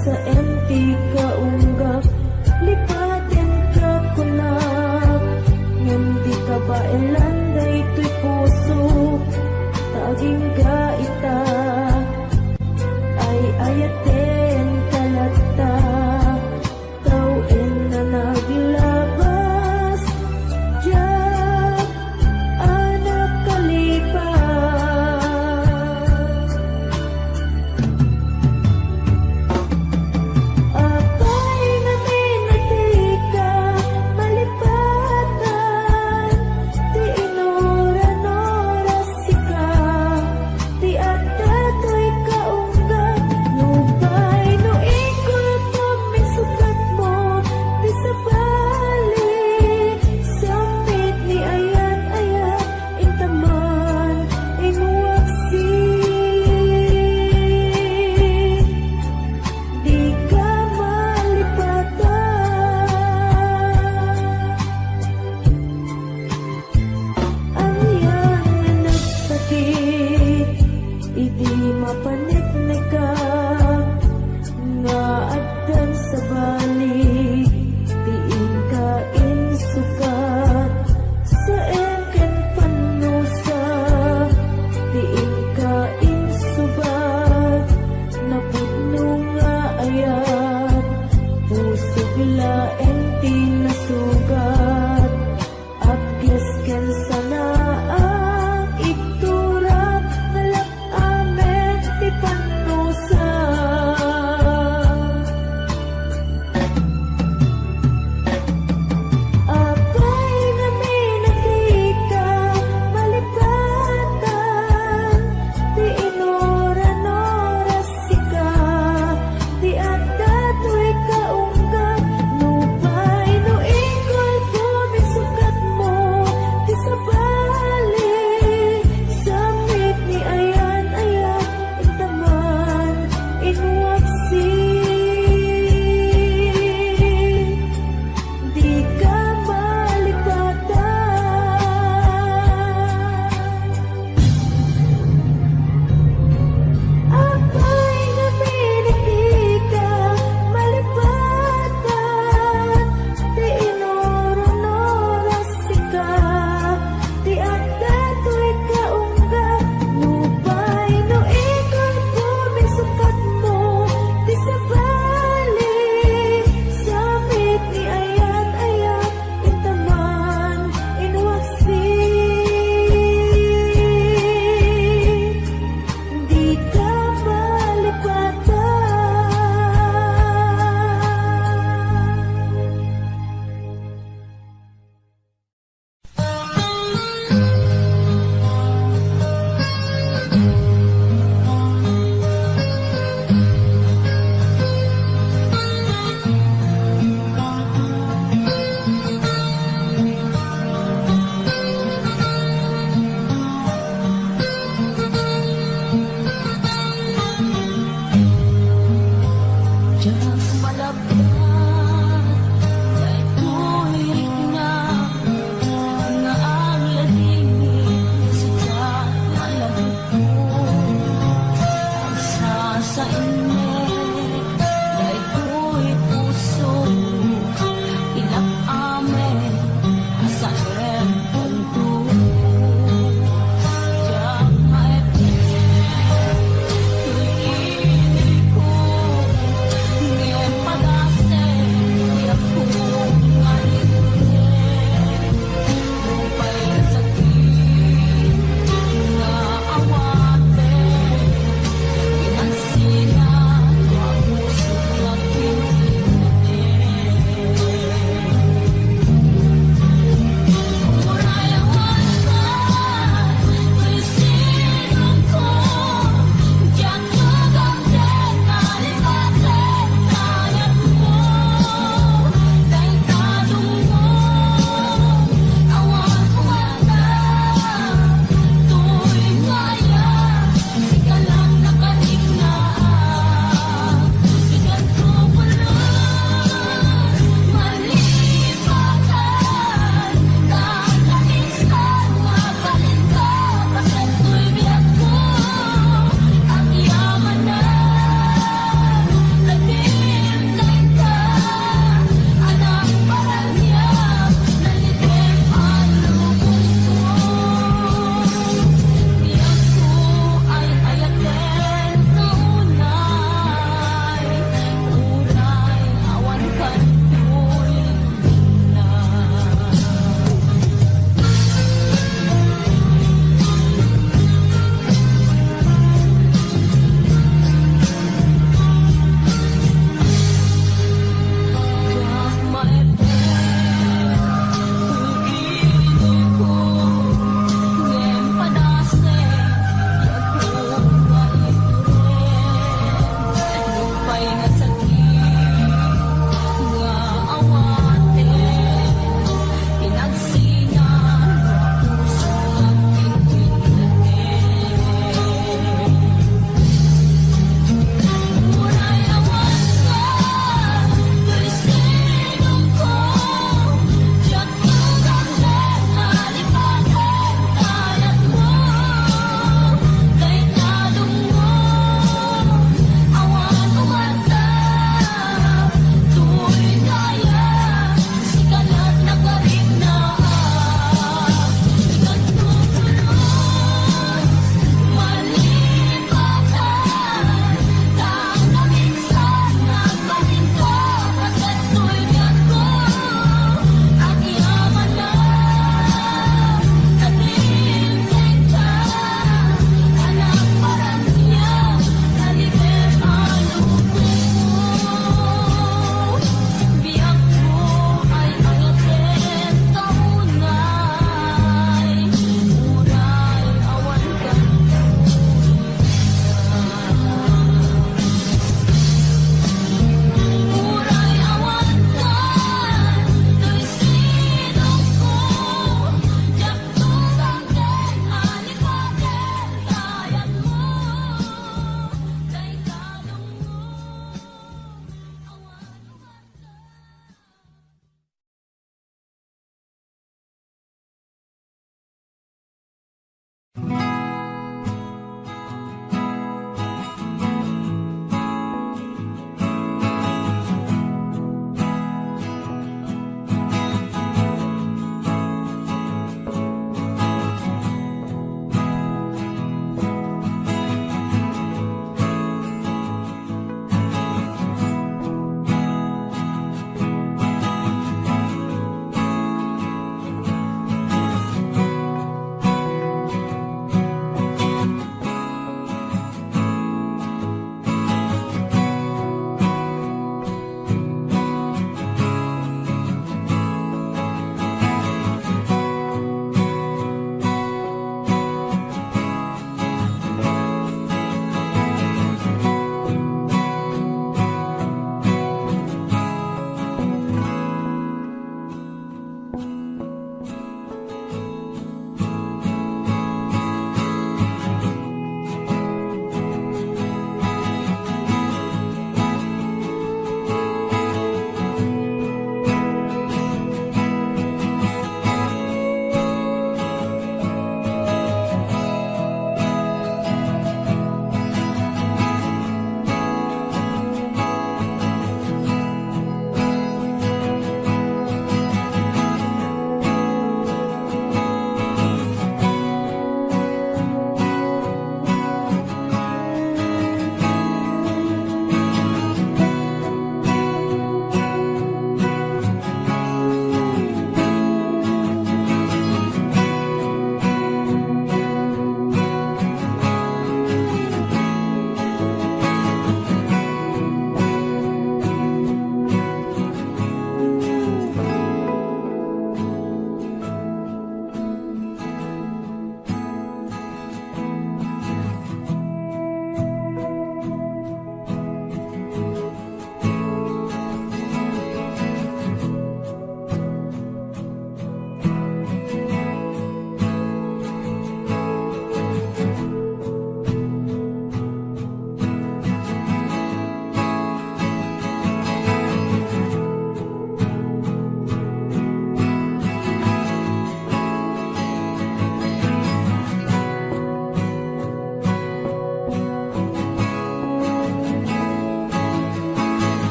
Sa empty kaunggap, lipatin ka ko na.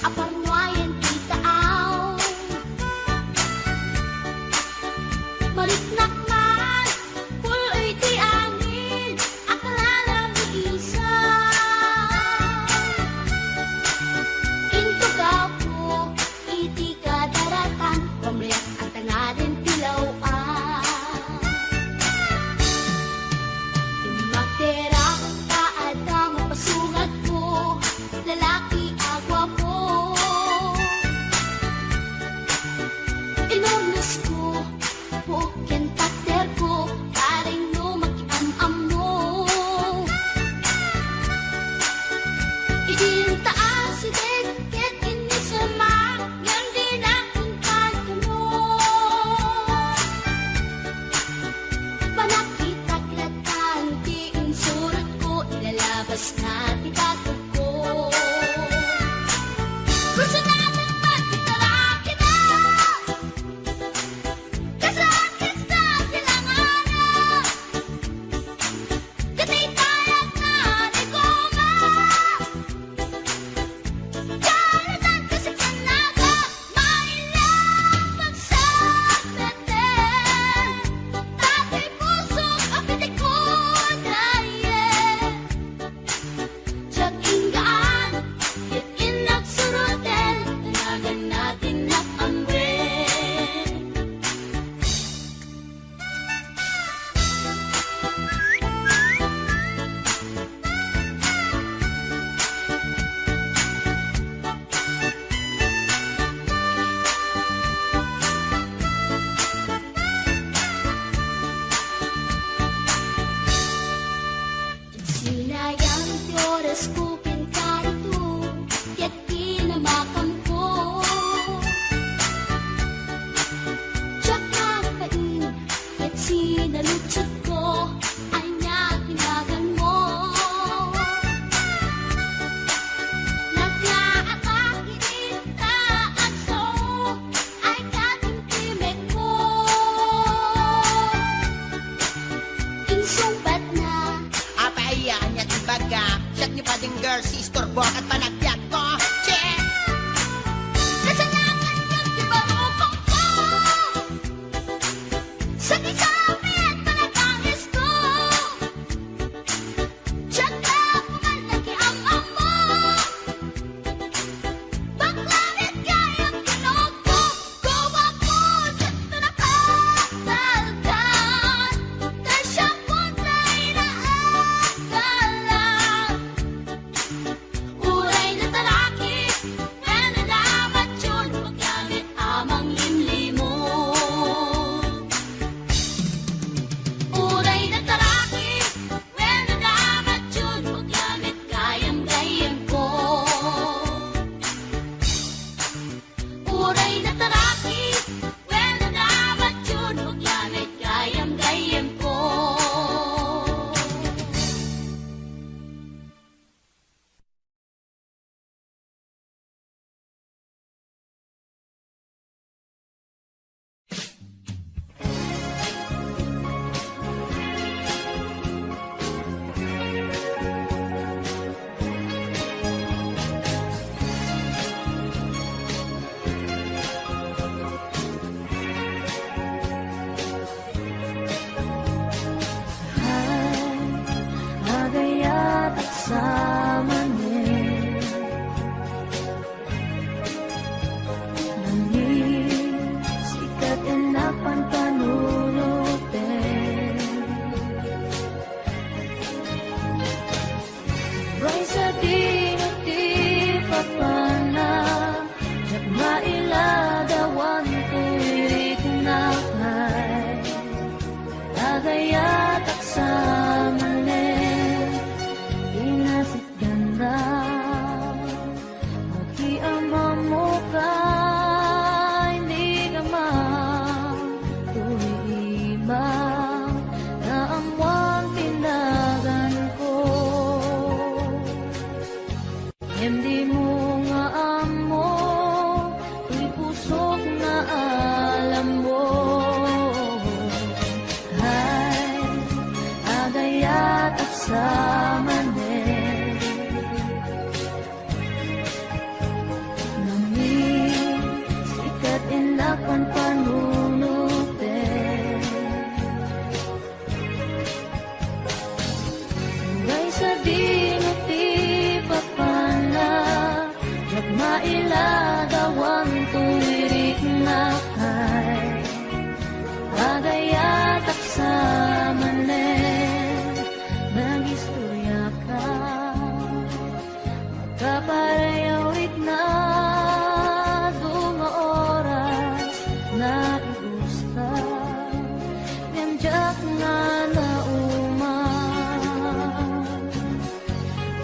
aparnuayan kita aw. Mariknak man, puloy ti angin, akala ni isa. Into gapo, iti kadaratan, pamliyak ang tanganin tilawan. Imakterak ka at ang mapasugat ko, lalaki agwa po. Inunos ko, pukin takder ko, taring no makiamam mo. Idin taas si deket ini semak, yang dinakuntan mo. Panakita kilatan, diin surat ko, ilalabas na titato ko. Gusto natin magkitarakin na, kasakit sa silanganan. Katitayat na di goma, karatan kasi kanaga, mailang pagsabete. Tatay pusok ang pitik ko daye. Tiyag ingaan, hit in nagsurutel, mailagawan tuwirik na kay agayat at sa manen nagistorya ka magkaparayawit na dunga oras na igusta ganjak nga na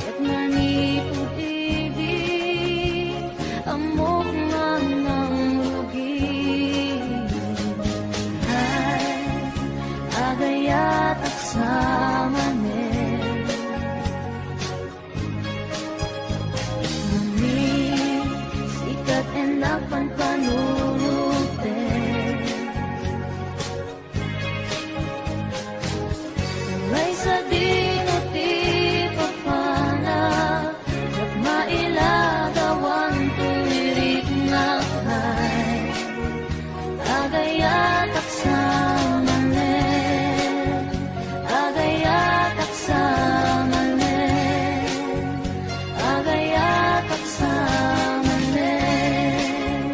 at nanipod-ibig amok nga ng lugi ay agayat at sa manen ngunit sikat enak panpanunuten Tulay sa dinuti papana at mailagawan tuwirik na kay agayat at sa manen agayat at sa manen agayat at sa manen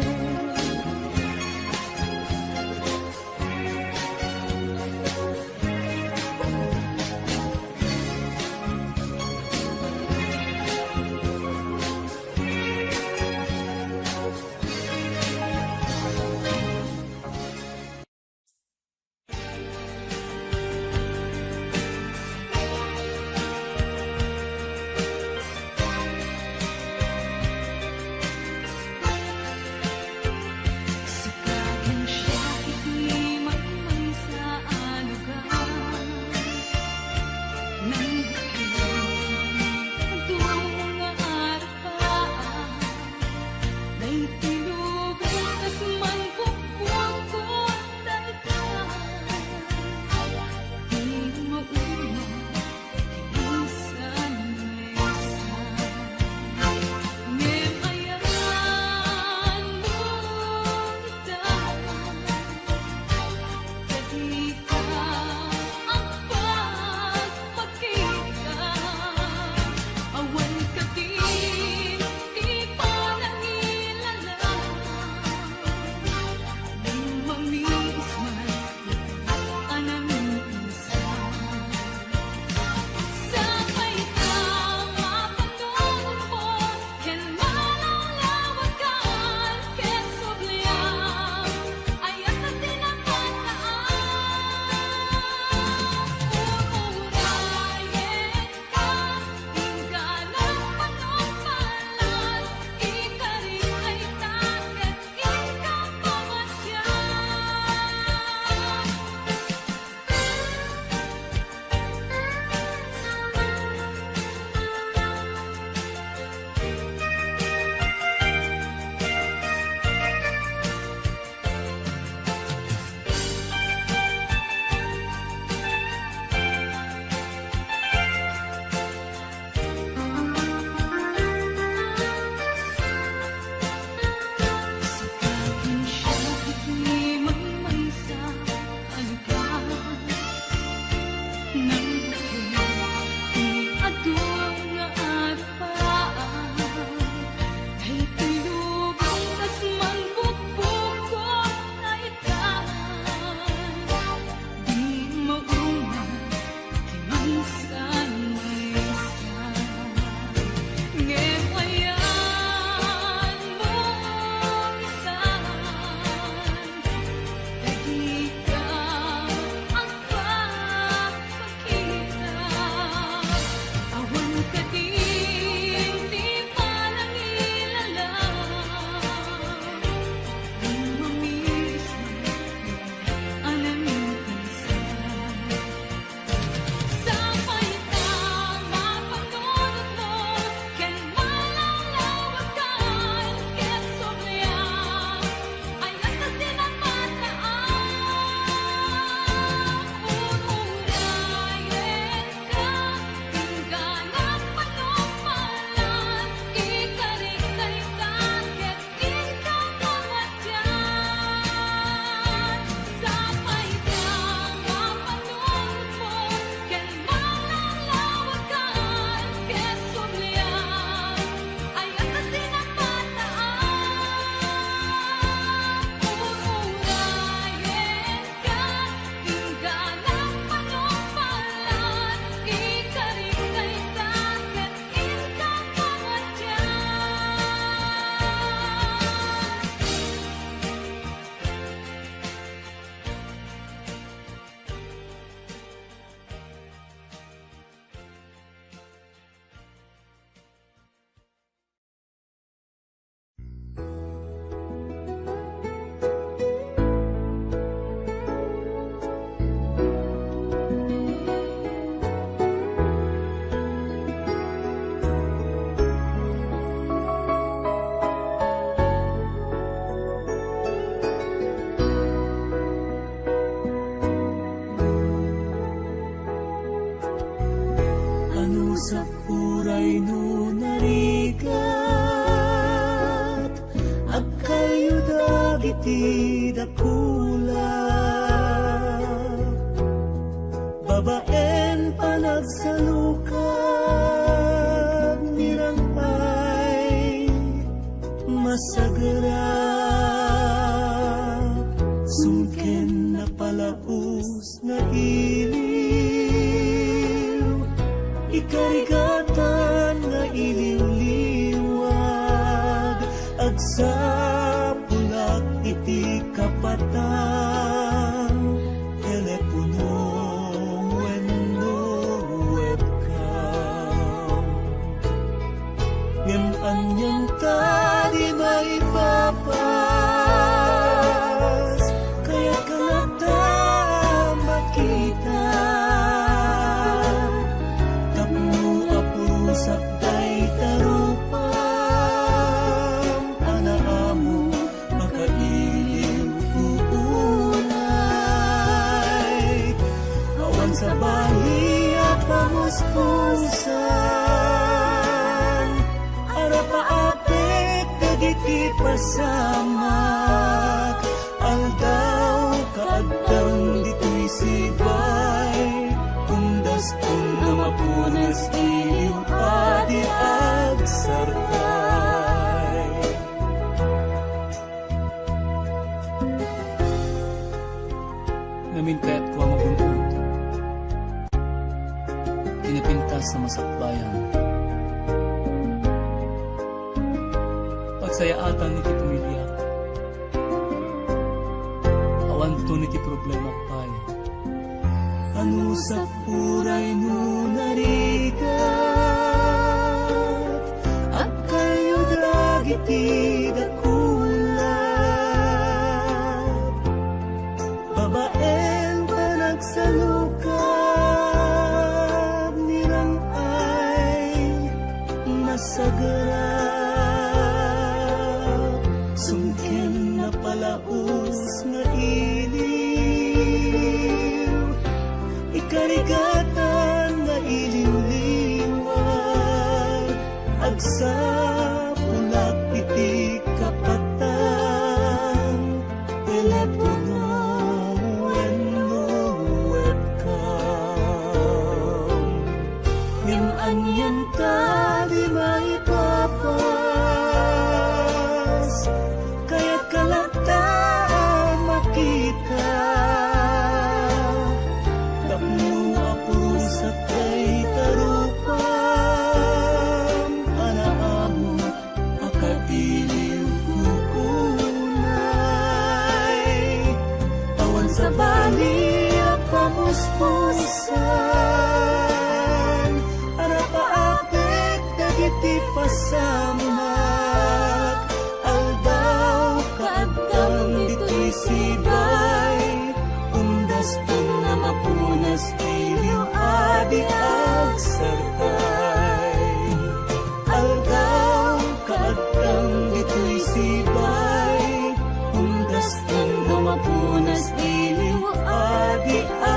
agkayuda iti dakula, babaen panagsalukag nirampay masagara, sungken na palaus na iliw, ikarigatan nga iliw-liwag, agsapulat iti kapatan, telepono wenno webcam, ngem anyang tadi maipapas, kaya kalata makita, tapno apusap day tarupam, anaamo makailiw uunay, awan sa bahiya pamuspusan, arapaapek dagiti pasamak, aldaw kaagtang dito'y sibay, kundas kung na mapunas iliw adi agsarkay. Namin kaya't ko ang maguntod, kinapintas sa masakbayan, pagsayaatan niti pamilya, awan to niti problema pay, ano sa puray no narigat, at kayo dragiti dakula, babaen panagsalukag nirangay masagara, sungken na palaus nga iliw, ikarigatan nga iliw-liwag, agsapulat iti kapatan, telepono wenno webcam, ngem anyan tadi maipapas, kaya't kalata makita, tapno apusat kay tarupam, anaamo akatiliw kukunay, awan sa bali pamuspusan, arapaapek dagiti pasamak, aldaw kaagtang dito'y sibay, undas kung na mapunas iliw adi agsarkay, aldaw kaagtang dito'y sibay, undas kung na mapunas iliw adi agsarkay.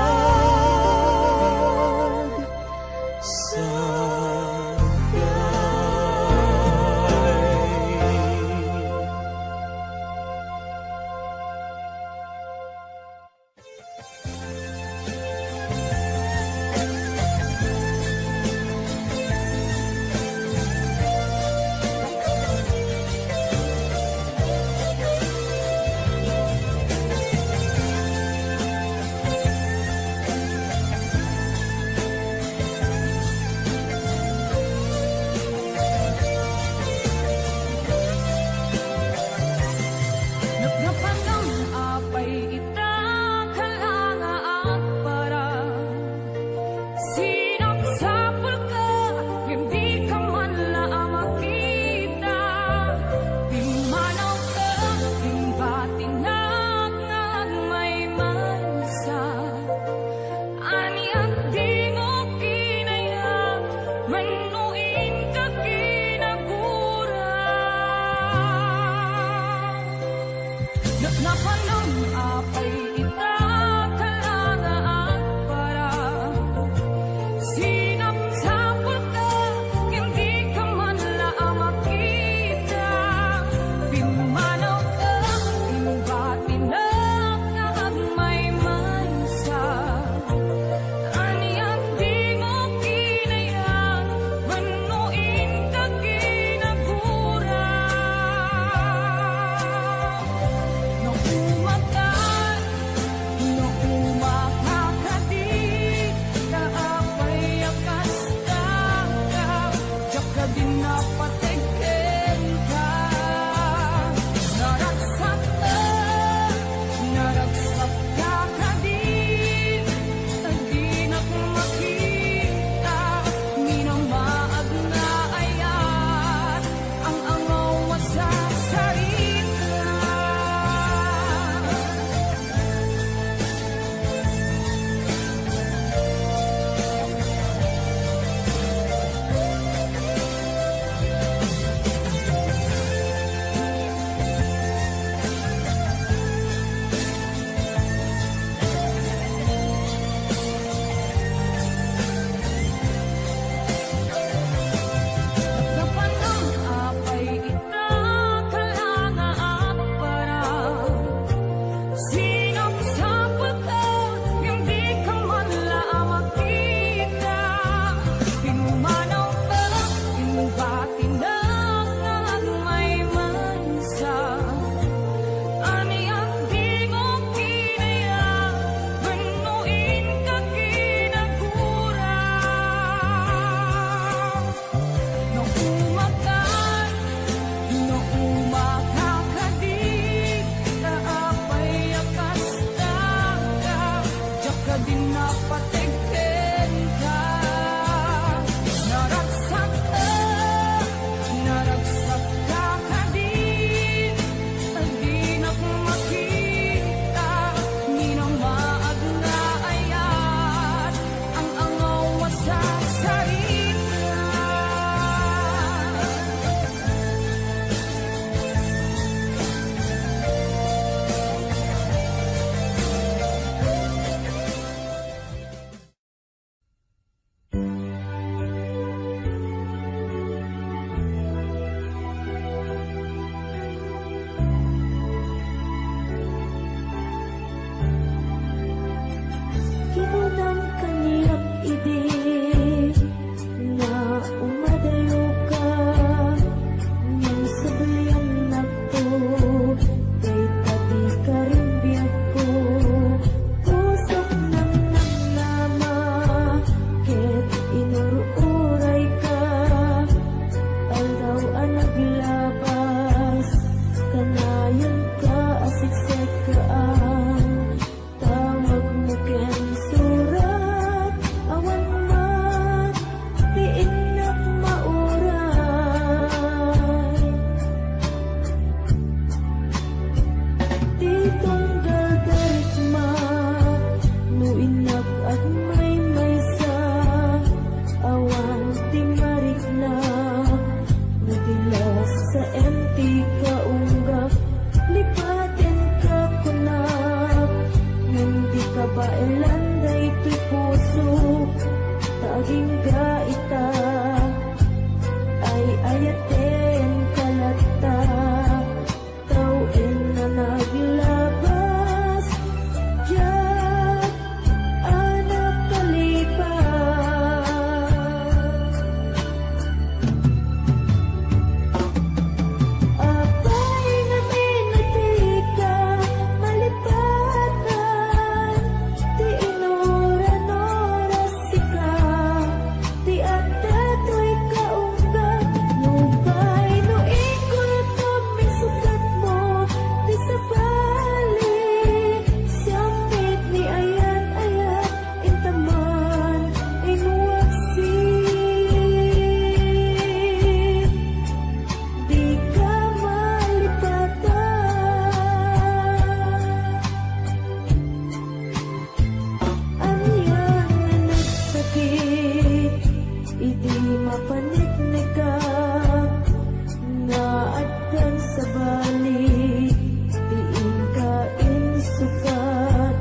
balik, tiin ka insukat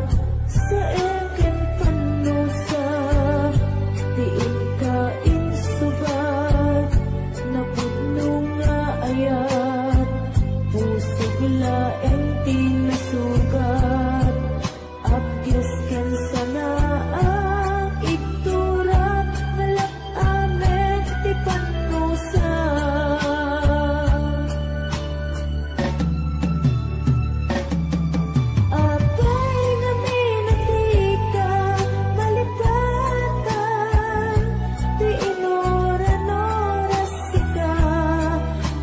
sa eken panusa, tiin ka insugat na pudno nga ayat, pusog laeng tinasugat, abgyas kan sana ang igtura, malak amet ti panusa. Apay nga minatika, malipatan, ti inoran-oras sika,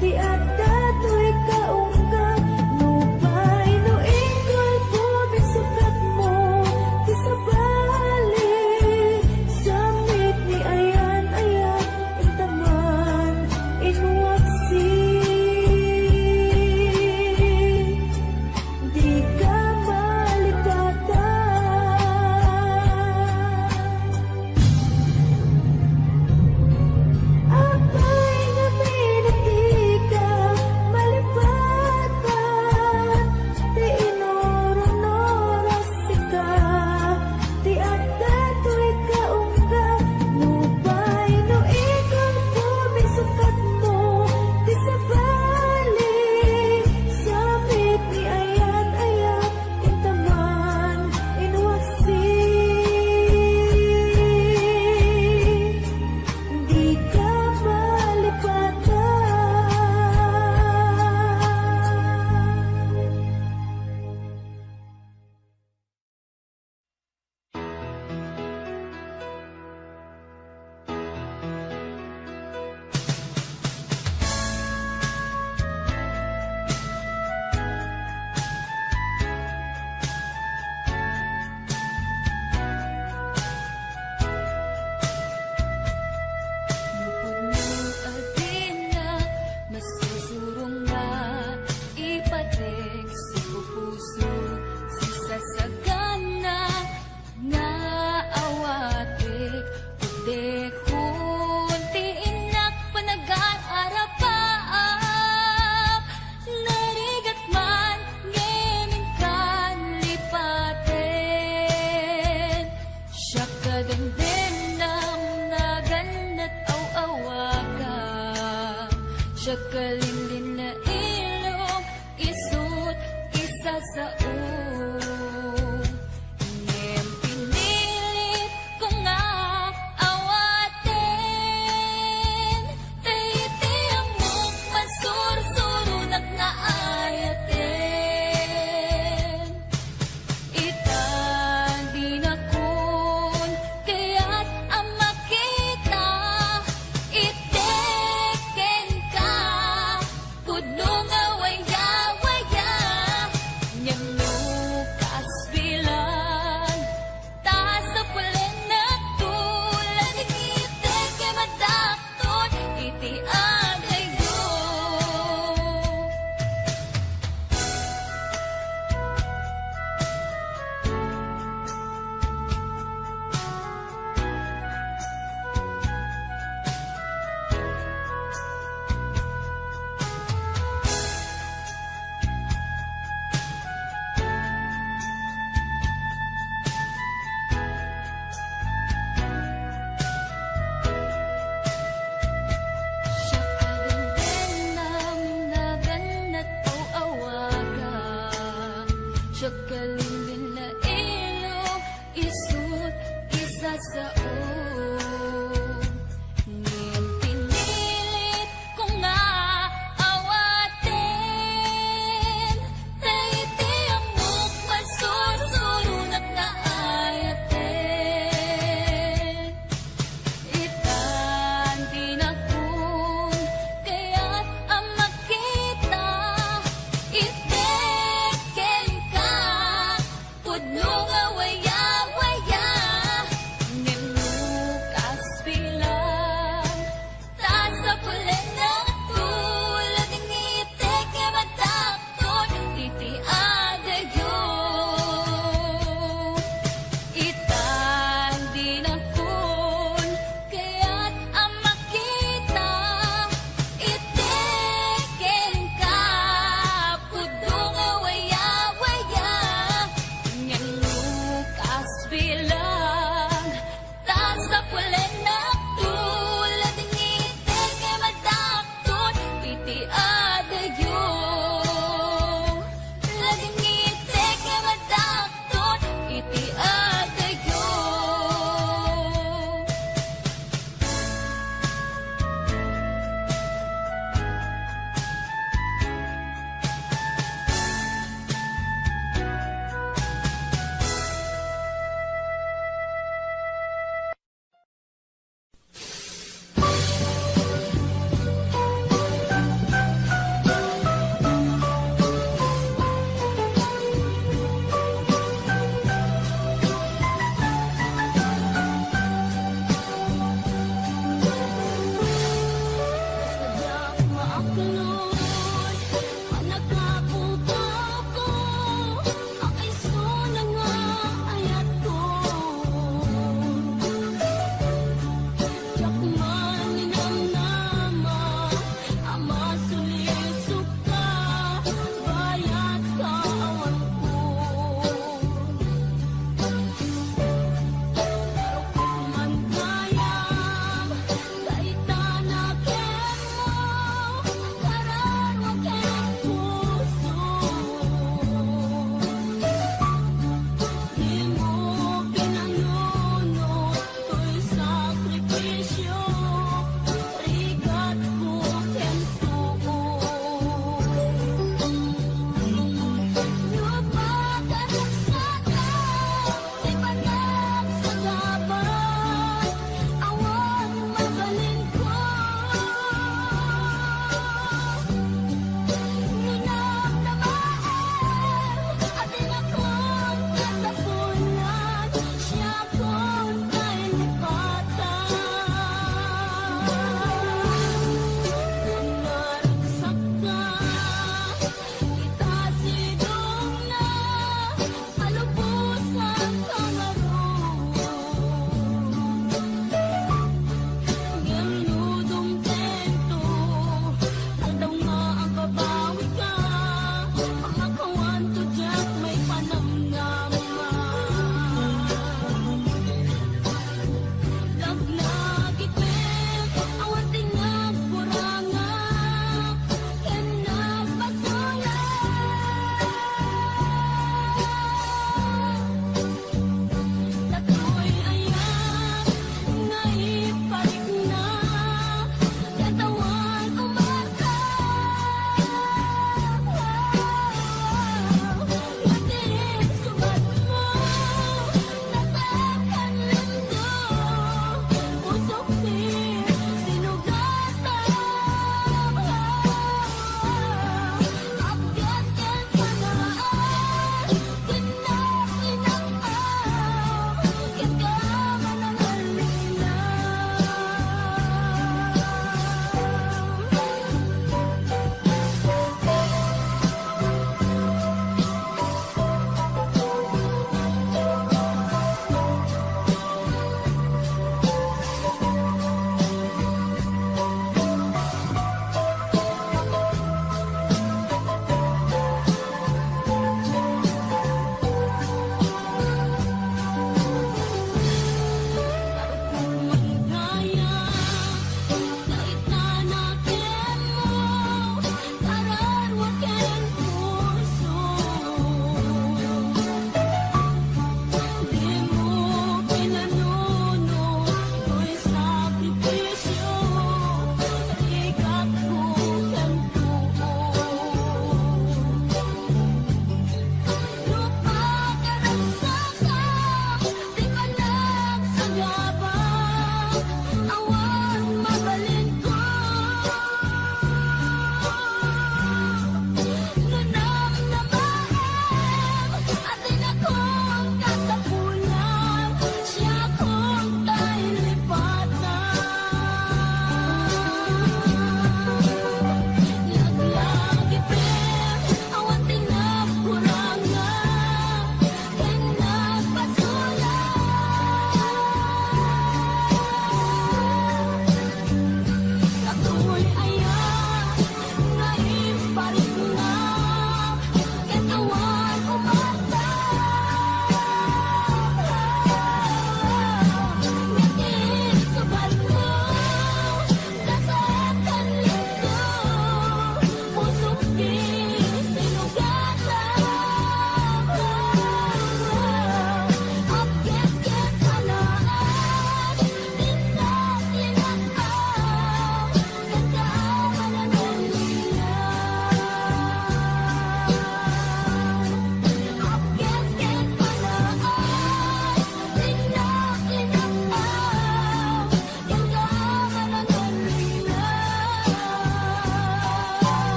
ti adato'y kaunggat, nupay no ingol po bisukat mo, ti sabali, samit ni ayan-ayan, intaman, inwaksi. Di ka malipatan. Apay nga minatika, malipatan, ti inoran-oras sika, ti adato'y kaunggat, nupay no ikon po bisukat mo, ti sabali, samit ni ayan-ayan, intaman, inwaksi. Di ka malipatan. Nupudno adina, masusurong na ipatek si pupuso, si sasagana nga awatik, udekon ti inak panag-aarapaap, narigat man ngemin kan lipaten, siya kadendendam naganat aw-awaga, siya kalindin na ilong isut isa sa ngem pinilit ko nga awaten, tayti amok masursurunak nga ayaten. Itan di na kun, kaya't ang makita, iteken ka, pudno nga waya-waya, niyang lukas bilan, taas sa pulen na tulan, iteke madakton, iti agayo. Siya kadendendam naganat aw-awaga, siya kalindin na ilong isut isa sa ngem pinilit ko nga awaten, tayti amok masursurunak nga ayaten. Itan di na kun, kaya't ang makita, iteken ka, pudno nga waya-waya, ngem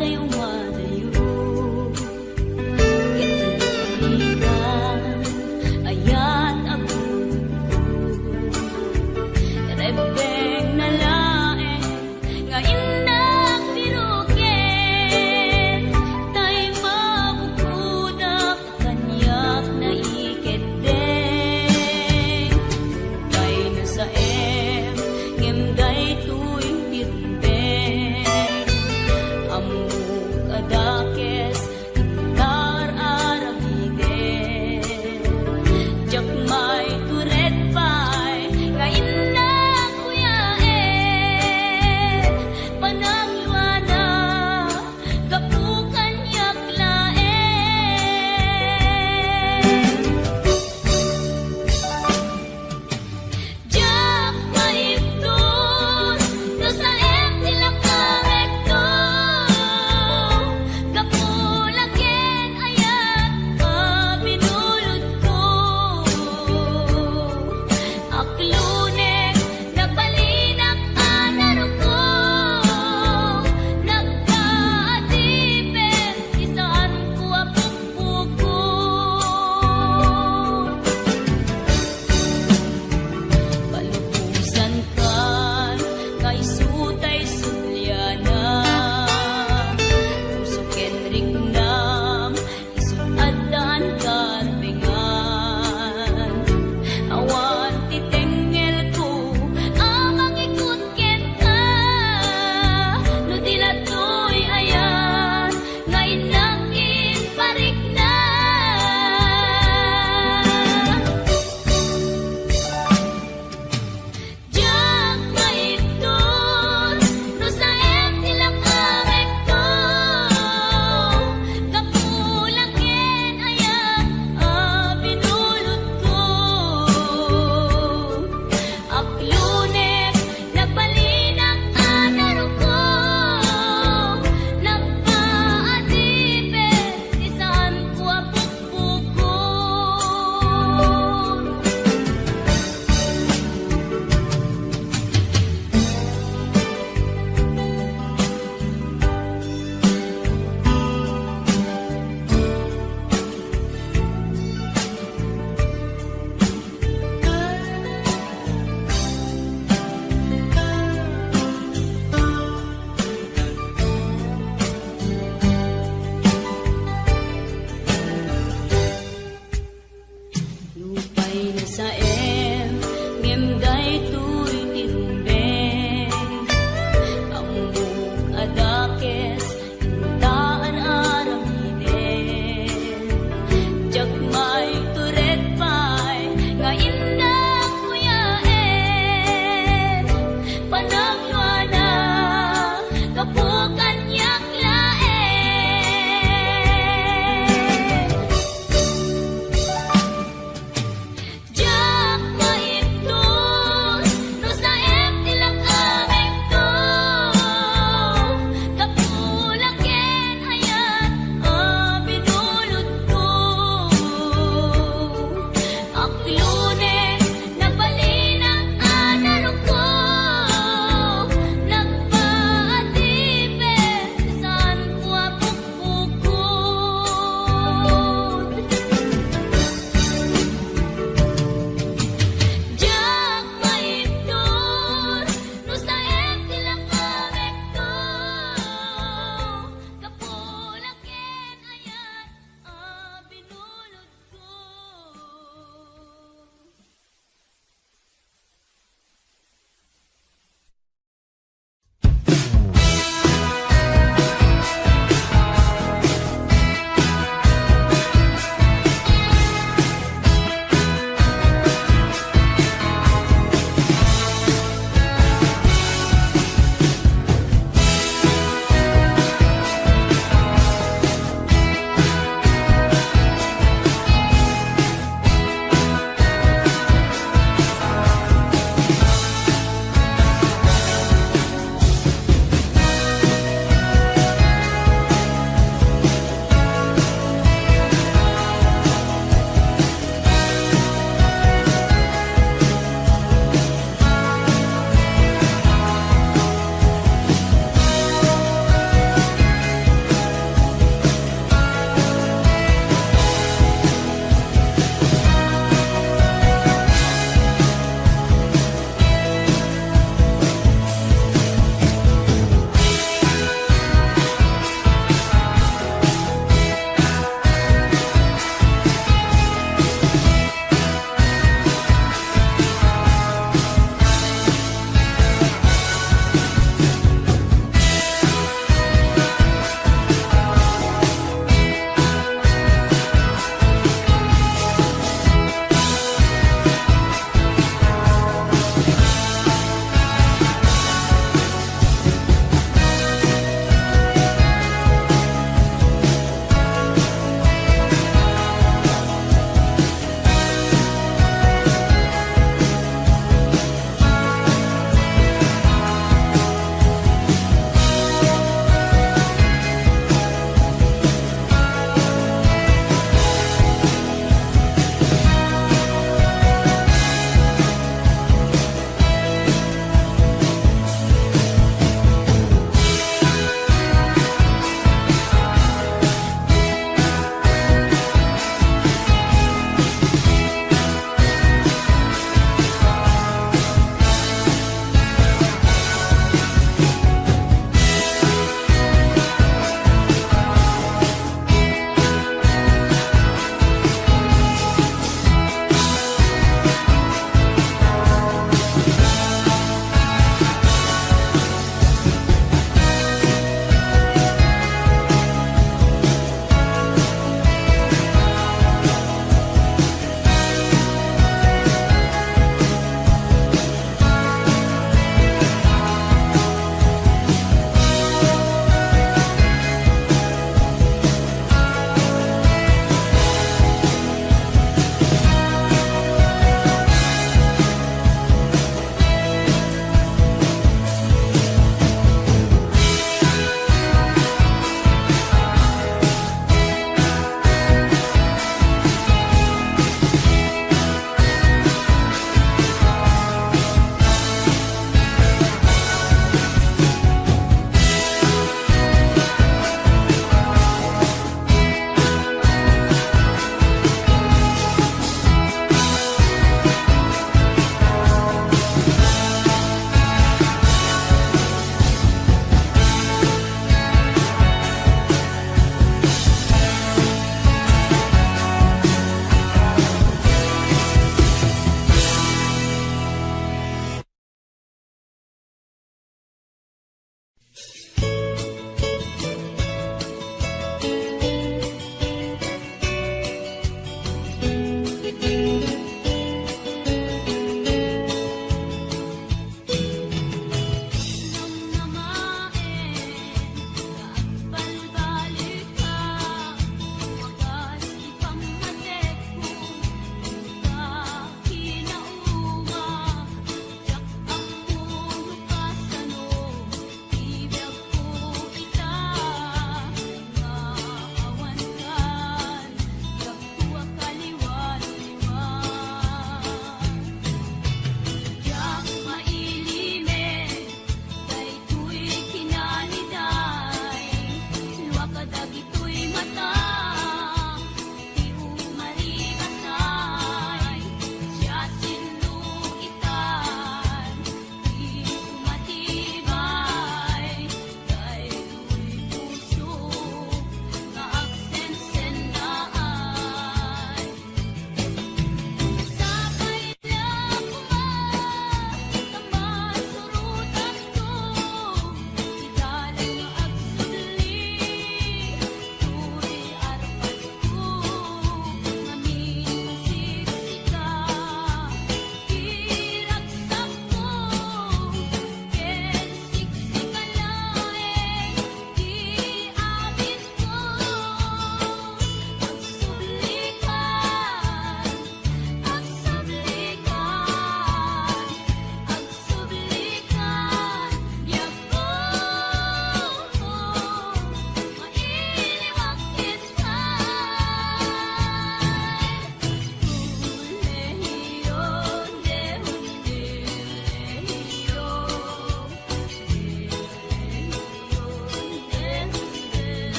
tayo madayo. Kitalikan, ayat ako. Rebeng na laeng, ngayon nagpirukin. Tayo mabukudak, kanyak na iketeng. Tayo na sa ngem gay tuwing titbeng. Amo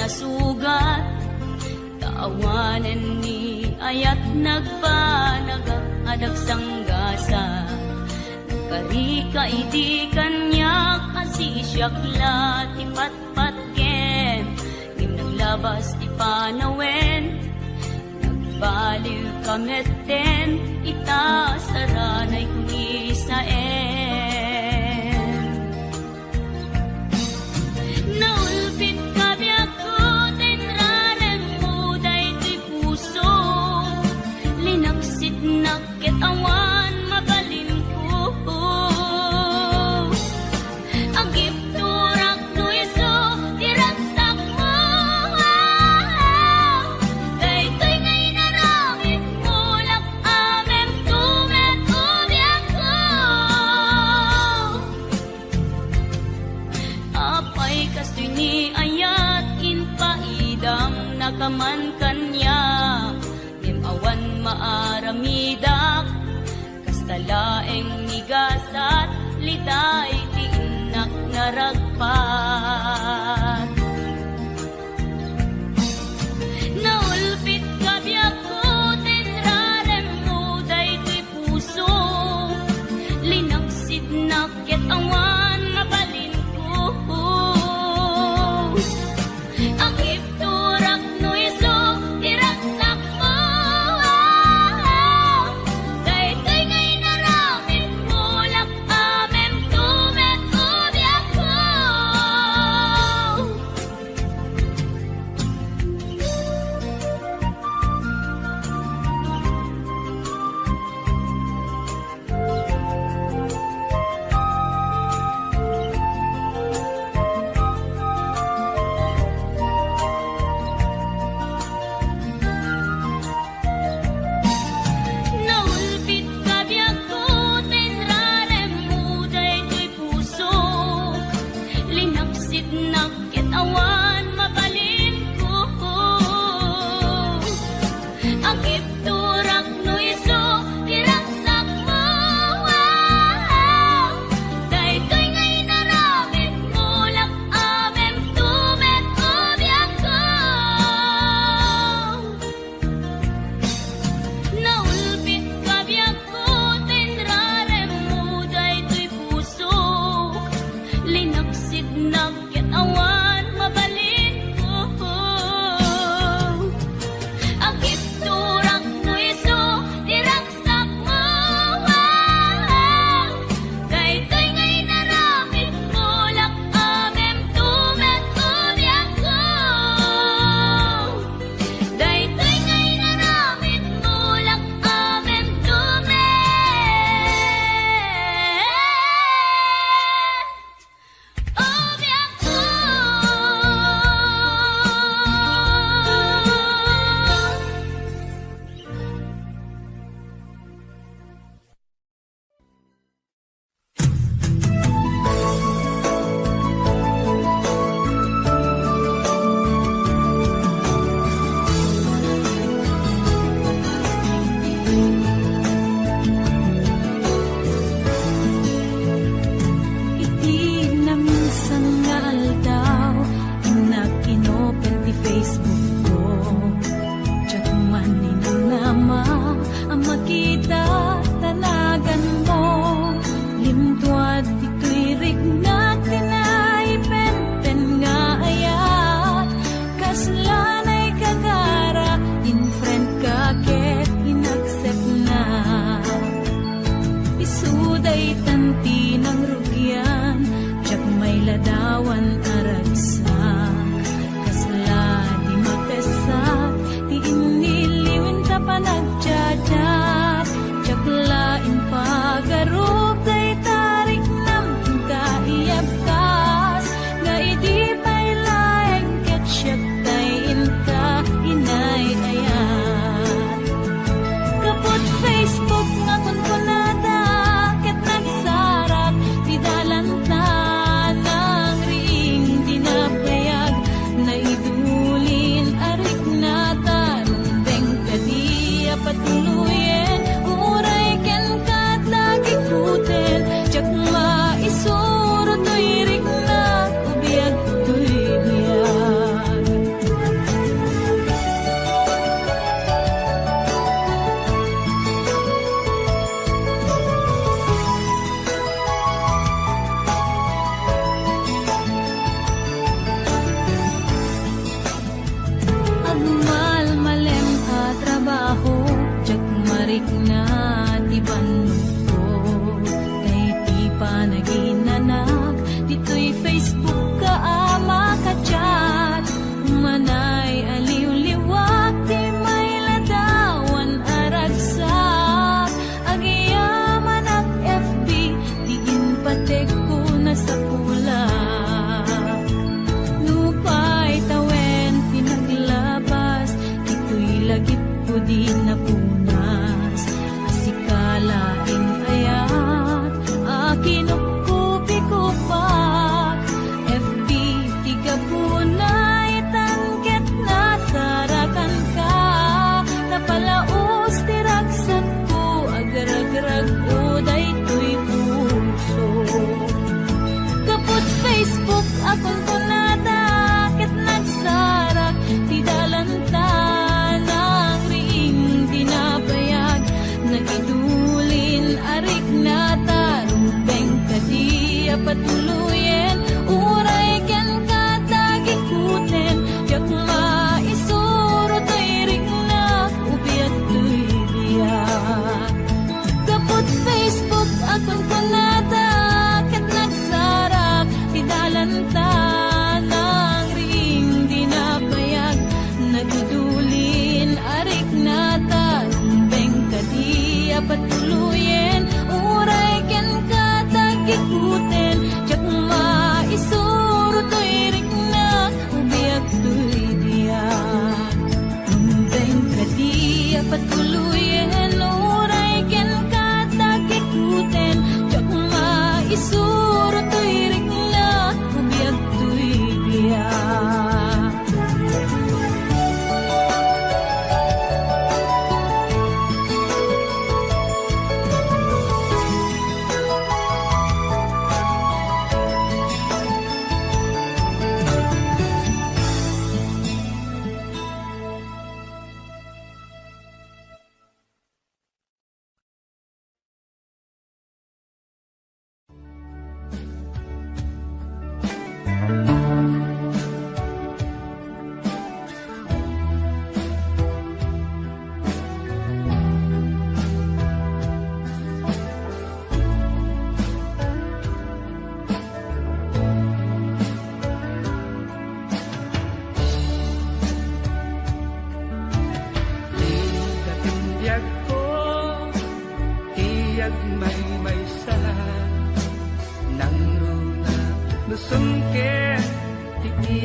nasugat, taawanan ni ayat nagbanagak adag sanggasa. Karika iti kanya kasi siyakla ti patpatken, ngim naglabas ti panawen, nagbaliw kametten, ita saranay kuni saen. Naulpit kabiyak ko, tinrarem mo daytoy puso, linaksit nakit awan mabalin ko. Ang gipturak no iso, tiraksak mo. Daytoy ngay naramit mo, lak amem tumet ubiyak ko. Apay kastoy ni ayat inpaidam nakaman kanya, awan maaramidak, kastalaeng nigasat, litay ti inak naragpat. Naulpit kabiyak ko, tinrarem mo daytoy puso, linaksid nakit awan mabalin ko. Ang ipturak no iso, tiraksak mo. Daytoy ngay naramit mo, lak amem tumet ubiyak ko. Naulpit kabiyak ko, tinrarem mo daytoy puso, linaksit nakit awan mabalin ko. Ang ipturak no iso, tiraksak mo. Daytoy ngay naramit mo, lak amem tumet ubiyak ko. Naulpit kabiyak ko, tinrarem mo daytoy puso, linaksid nakit awan mabalin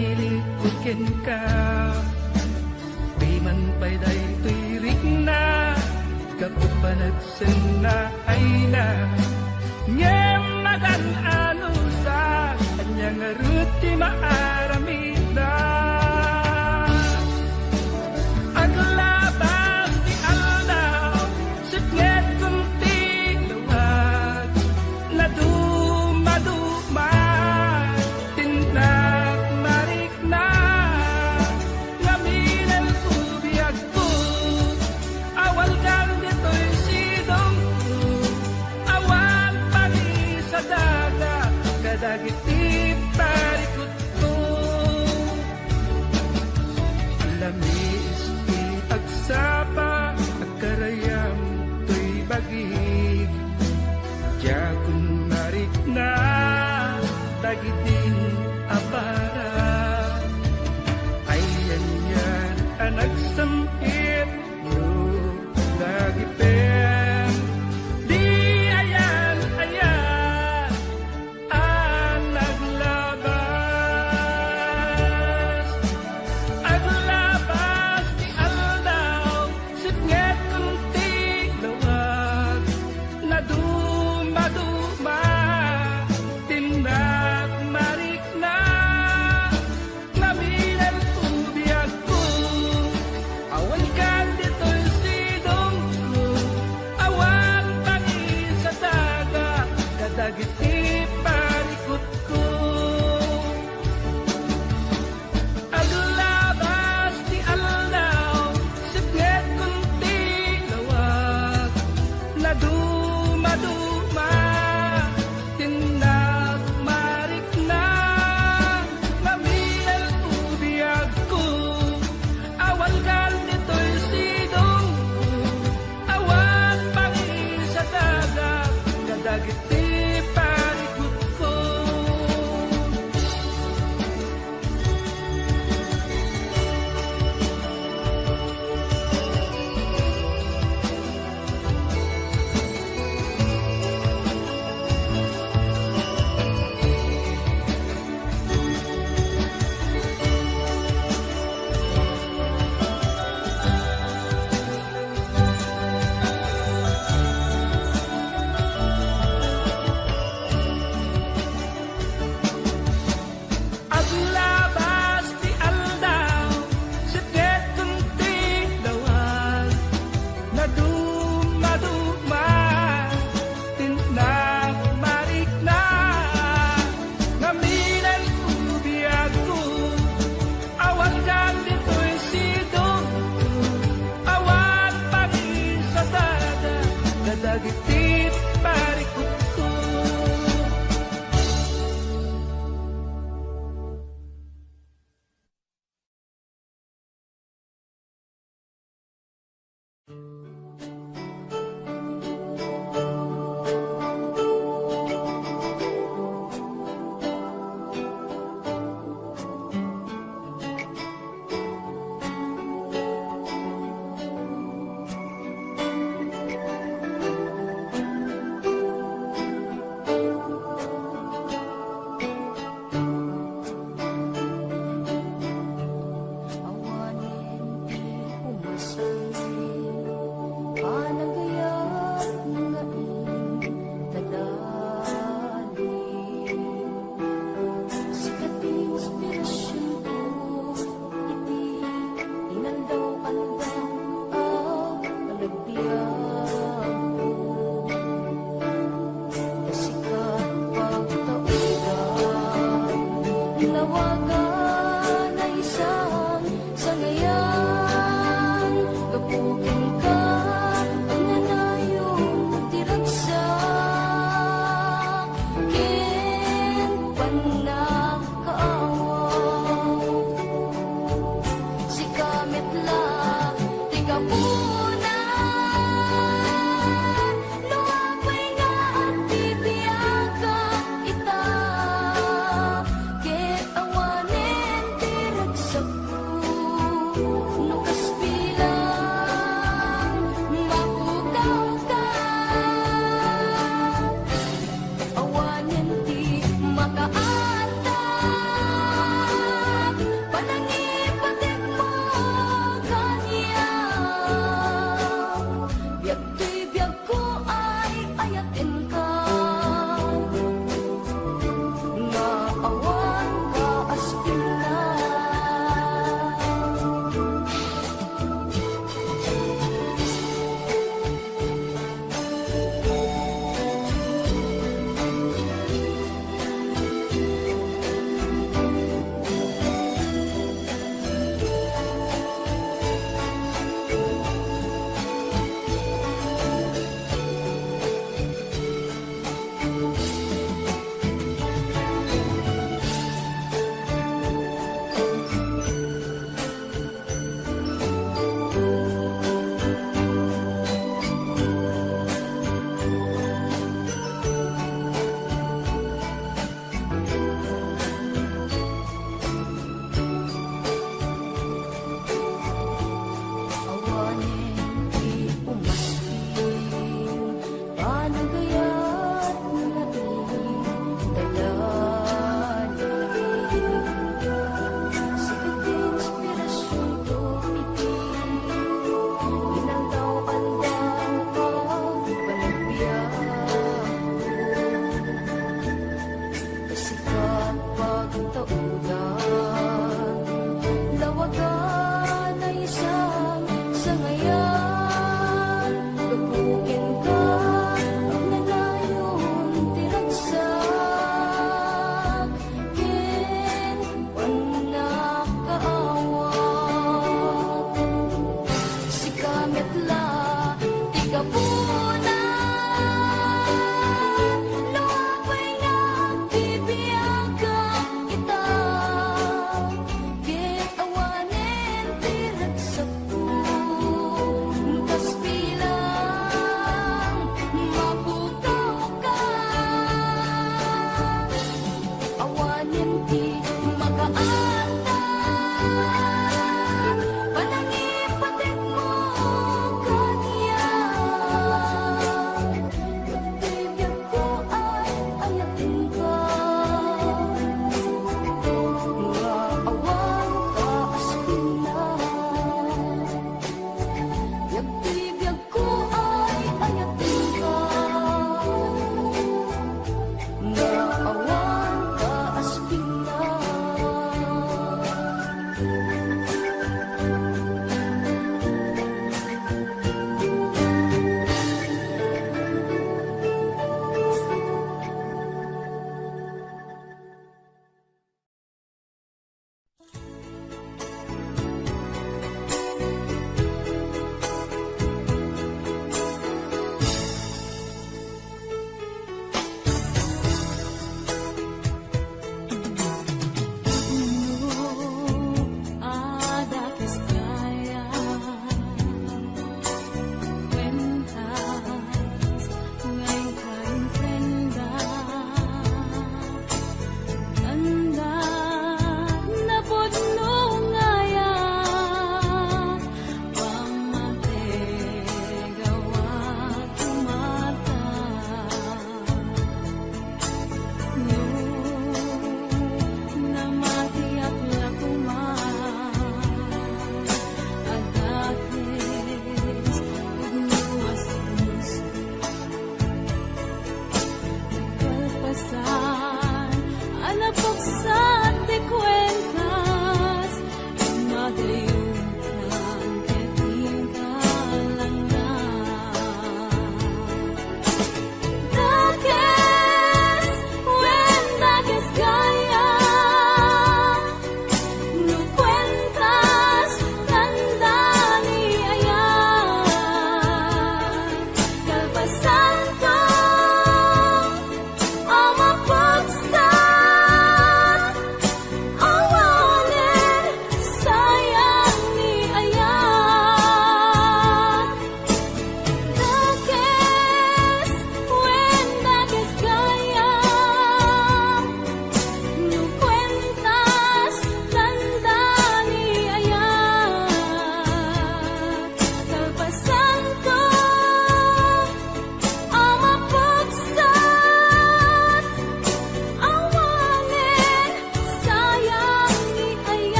nilikukin ka. Di man pa'y day tuirik na, kapupanagsin na ay na. Ngem magan ano sa kanyang ruti maaramida. Aglabas di aldaw, sipnget kunti luwag, na dumaduma, tindak marik na, ngaminan ubiyag ko, awal kang dito'y sidong ko, awan pagi sa daga, kadagiti parikot ko. Lamis agsapa at karayam to'y bagig, Diakon marik na dagitin apara. Ayan yan anak sampit mo dagipen. Di ayan ayan ang naglabas. Aglabas di aldaw, sipnget kunti lawag, na dumaduma, tindak marik na, ngaminan ubiyag ko,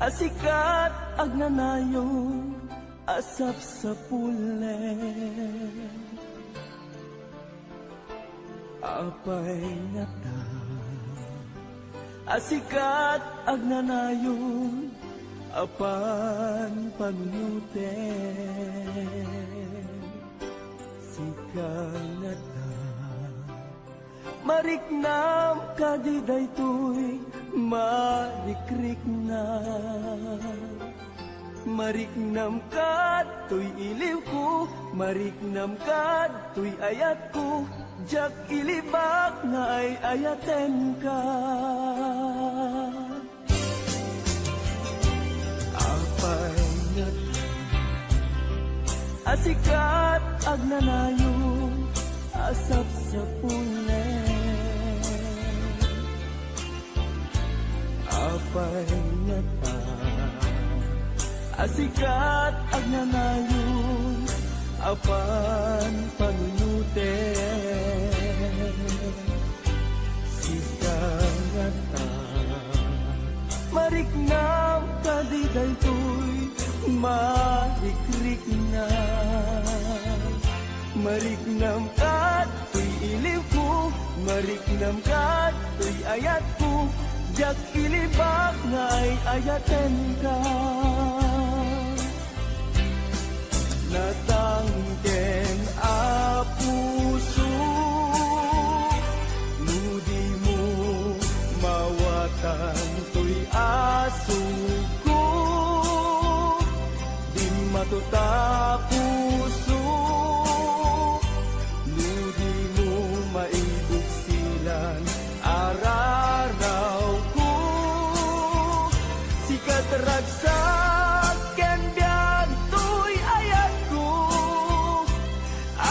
Asikat agnanayong asap sa pulen apay nata asikat agnanayong apan panunuten kangata mariknam kadiday tuy marikrik na mariknam kad tuy iliw ko mariknam kad tuy ayat ko jak ilibak nga ay ayaten ka apay nga asikat agnanayo asap sa pule apay nga asikat agnanayo apan panunute sikangata mariknam kadiday tuy marikrik na mariknam kat tuy iliw ko mariknam kat tuy ayat ko jak ilibak ngay ayaten ka natangken a puso nudi mo mawatan tuy asuko di matuta puso nudi mo maibugsilan araraw ko sikat ragsak ken biag tuy ayat ko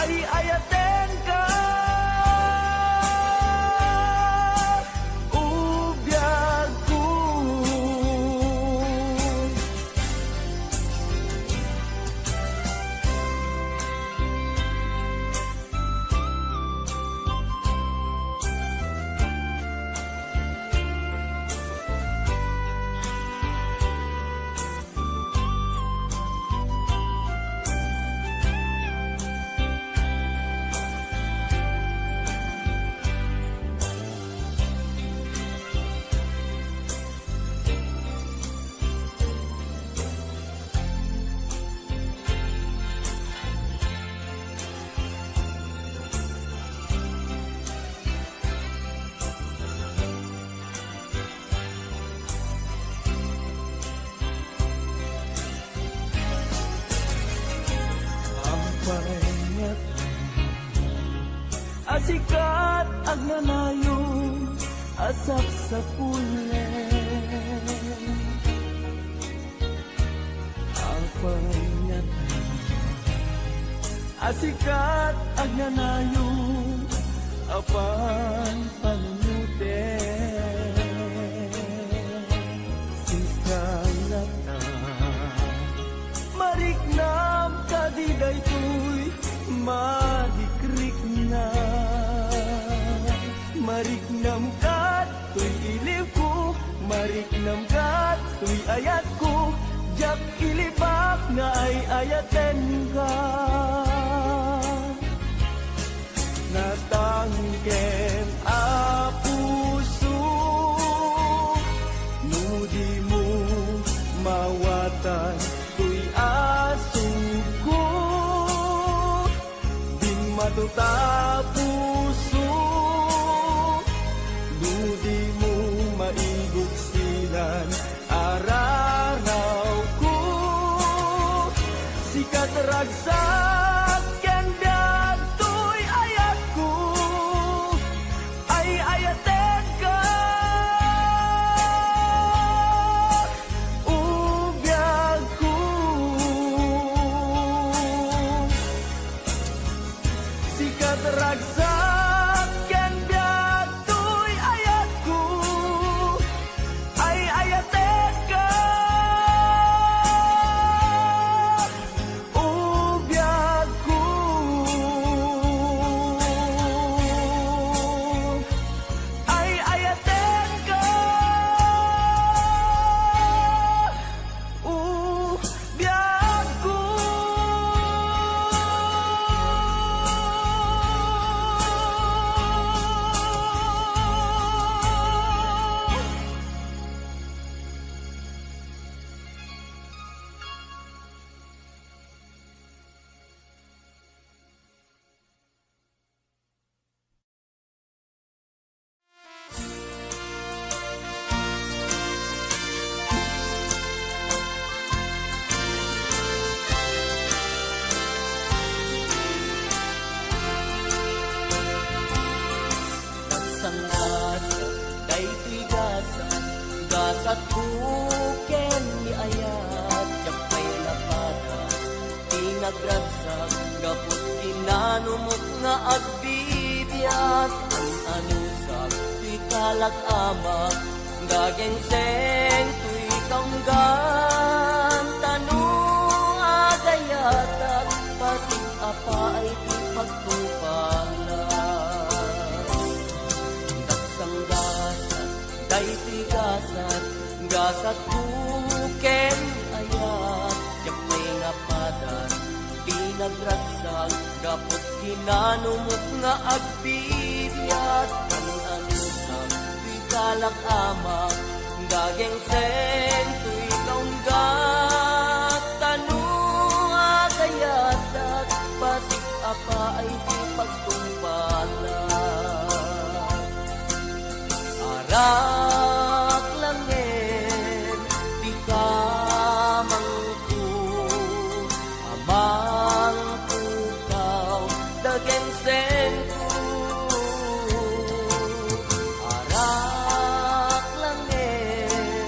ay ayaten ka ubyag ko asikat agnanayon asap sa pule apay nga asikat agnanayon apan panunute sikangata mariknam kadiday tuy marikrik na mariknam kat tuy iliw ko mariknam kat tuy ayat ko jak ilibak nga ay ayaten ka natangken a puso nudi mo mawatan tuy asuko din matuta puso nudi mo maibugsilan araraw ko sikat ragsak ken biag tuy ayat ko ay ayaten ka ubyag ko sikat ragsak ken biag tuy ayat ko ay ayaten ka ubyag ko ay ayaten ka ubyag ko satuken ni ayat Japay napadas Tinagragsak Gapot kinanumok nga agbibiyat Ang anusak Tuy kalak amak Gagengseng Tuy kaunggan Tanong agayatak Pasig apa ay di pagtupalas Daksang gasat Day tigasat Gasat tuken ayat Japay napadas Pinagragsak Gapot kinanumok nga agbibiyat Ang anusak Tuy kalak amak Gagengseng Tuy kaunggat Tanong agayatak Pasig apa ay di pagtumpalan Arak langin Di kamangku Amang pukaw Dagengseng ku Arak langin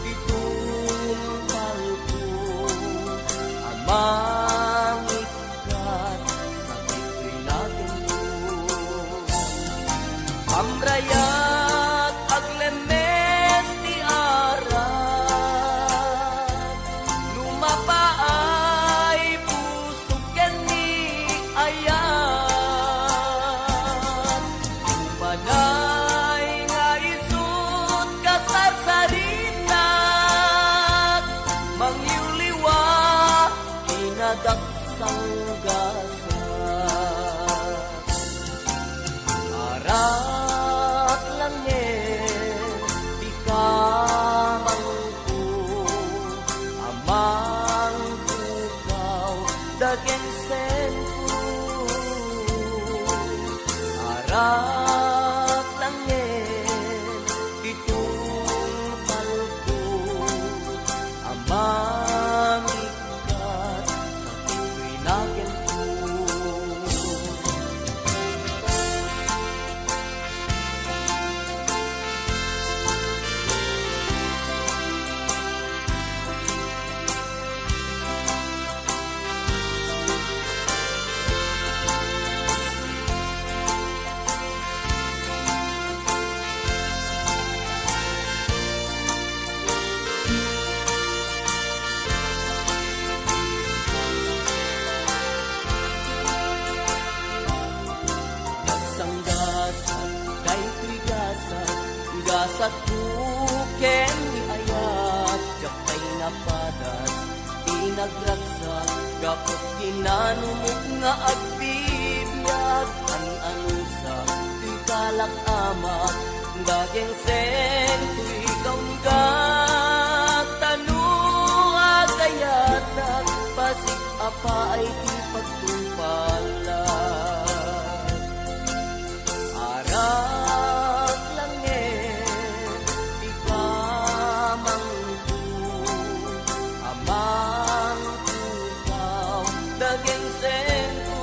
Di tumpalku Amang ikat Sakit rinagin ko Pamrayat aglemes ti arak Lumapa ay pusok ken ni ayan Umanay nga isut kasarsaritak Mangyuliwa kinadaksang gasat Arak langin Di kamangku Amang pukaw Dagengseng ku Arak langin Di tumpalku Amang ikat Sakit rinagin ko Daksang gasat, day tuy gasat Gasat tuken ni ayat Japay napadas Tinagragsak Gapot kinanumok nga agbibiyat Ang anusak Tuy kalak amak Gagengseng Tuy kaunggat Tanong agayatak Pasig apa ay di pagtumpalan Arak langin Di kamangku Amang pukaw Dagengseng ku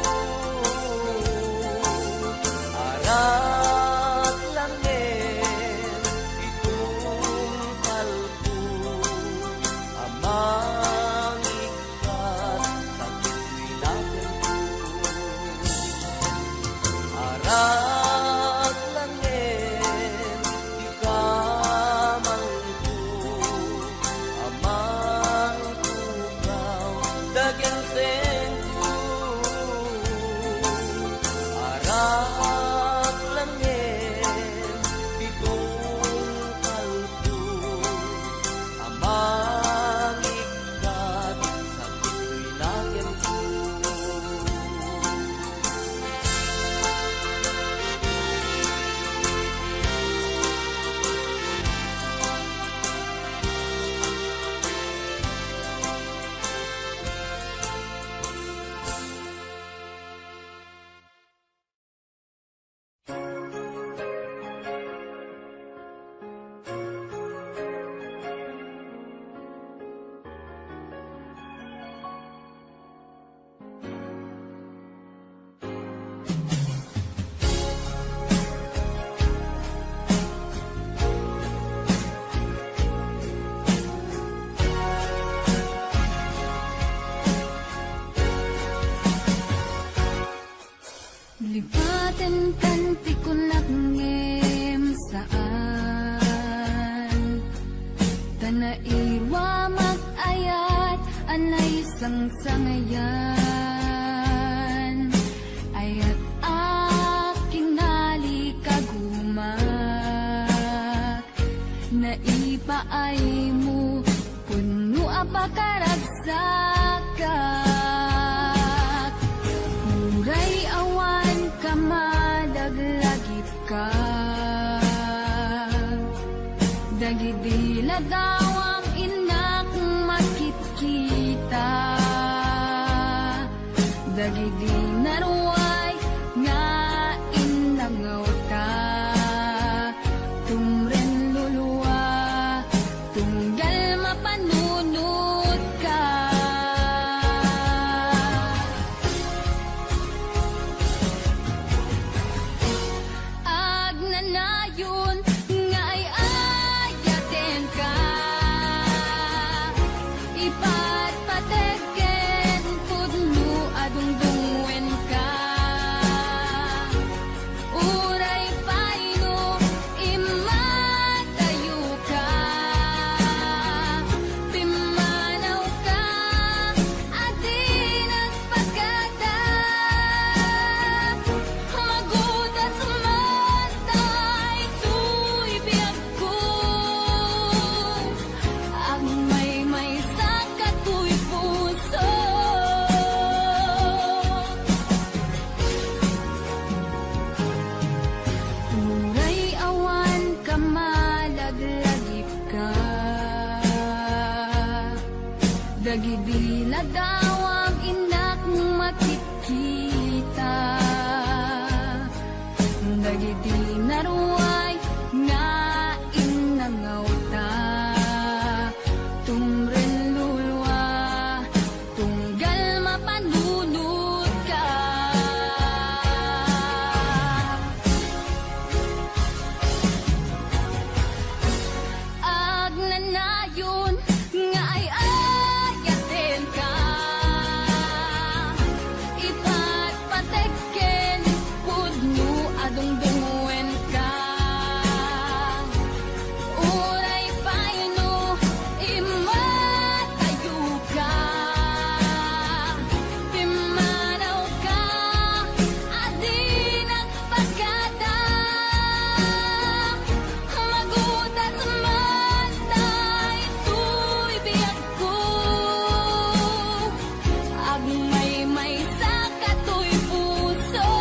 Arak langin Di tumpalku Amang ikat Sakit rinagin ko Arak langin Di kamangku Amang pukaw Dagengseng ku Arak langin Di tumpalku Amang ikat Sakit rinagin ko Paten-tan ti kunakngem saan Tanaiwa mag-ayat anay sang-sangayan Ayat akinali kagumak Naipaay mo puno apakaragsakat Muray awan ka madaglagip ka Dagidila daw ang inak makit-kita Dagidi naruay nga inangaw ka Tumren luluwa tunggal mapanunod ka Agnanayon nga ay ayaten ka Ipatpateken pudno adungdungwen ka Uray paino imatayo ka Pimanaw ka adi nagpagkada Magudas matay tuy biyag ko Ang may sa katuy puso Uray awan ka malaglagip ka Dagidila daw ang inak makikita Dagidi naruay nga inangaw ta Tumren lulwa tunggal mapanunod ka Agnanayon nga ay ayaten ka Ipatpateken pudno adungdungwen ka Uray paino imatayo ka Pimanaw ka adi nagpagkada Magutas matay tuy biyag ko Agmay sa katuy puso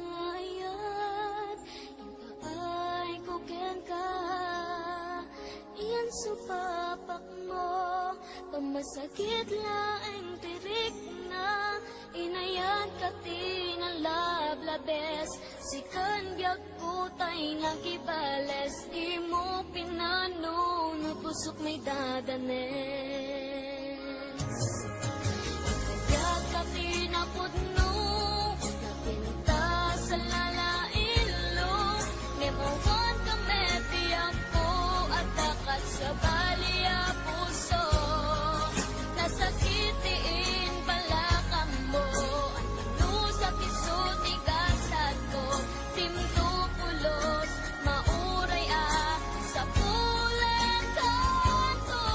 Sudinayat, ipaay ko ken ka. Iyan supapak mo, pamasakit laing tirik na. Inayan ka tinalablabes, sikan biyak putay nagibales. Di mo pinano, nupusok may dadanes. Kaya ka pinapudno, napinta sa lalailo. Nemawan ka metiyak ko, at takat sa baliya puso. Nasakitiin balakang mo, ano sa kisuti kasad ko. Timto pulos, mauray sa pulang kanto.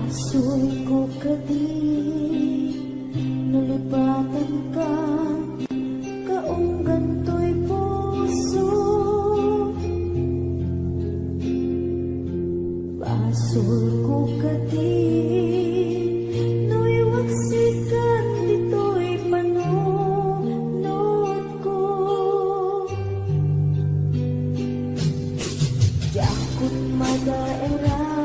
Asoy ko kadi nalipatan ka kaong ganto'y puso. Asoy ko kadi no'y waksikan dito'y panunod ko. Yakot madaerang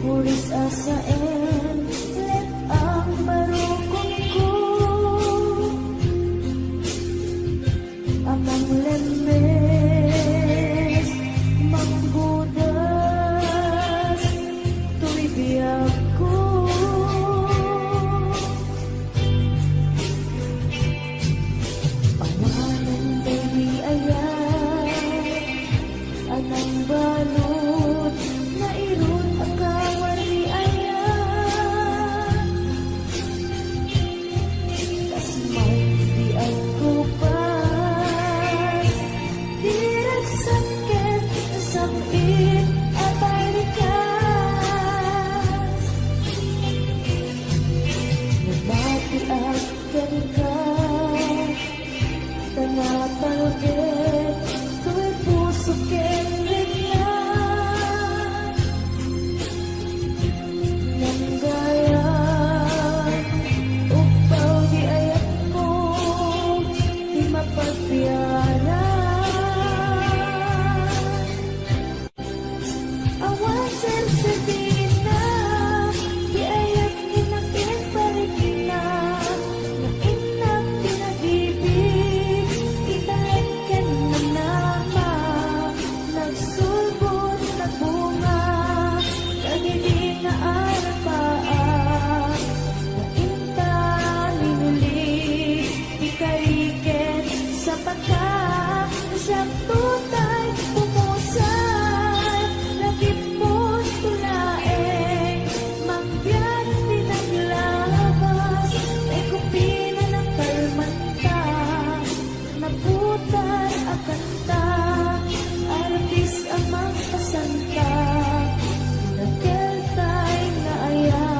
pulis asaen let ang barukong ko. Amang lemes manggudas tuy biyag ko. Awanan baby ayan anang balot na irun akawan ni ayan. Tas may biyag ko pas dirag sakit sakit atay rikas. Nabati akan ka tanapalgit tu'y puso kenlit na nang gaya upaw di ayat mo di mapagbiyaran. Awan sensibina di ayat ni nakiparik na na inak pinag-ibig italagyan na nama nagsulbot na bunga kagili na arapaan na inta linulit ikariket sa pagka siyang tutay pumusay lagip mo tulaeng magbiyan pinaglabas ay kupina ng kalmanta naputar akanta artis amang pasanta nagkeltay na ayan.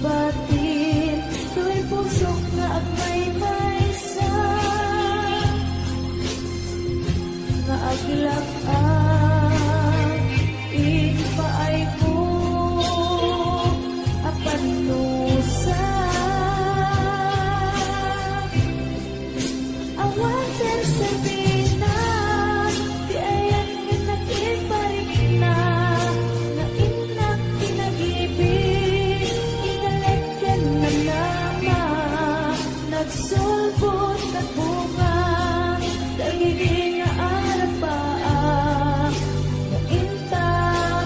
Batin, tu'y pusok na agmay maysa nga agilak ang ipaay ko apan nusa. Awan sersabina di ayan nga nakiparik na na inak pinag-ibig italagyan na nama nagsulbot na bunga kagili nga arapaan na inta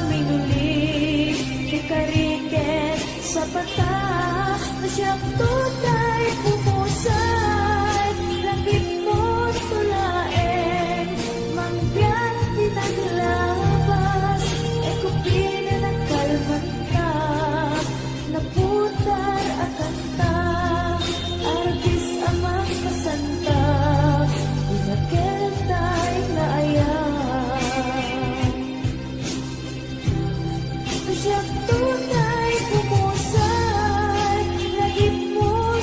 minulit ikariket sa pata na siyang tutay pumusay langit mo tulaeng mangbiyan pinaglabas ay kupina ng kalmanta naputar at kanta artis amang pasanta inakeltay na ayan. Siyang tunay pumusay lagip mo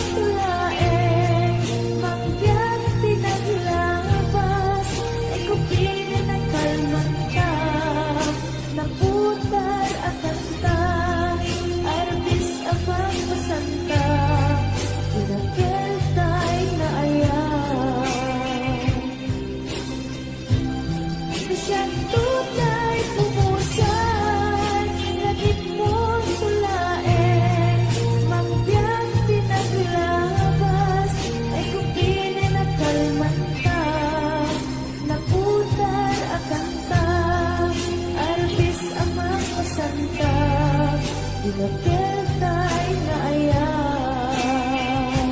Tinaketay na ayan,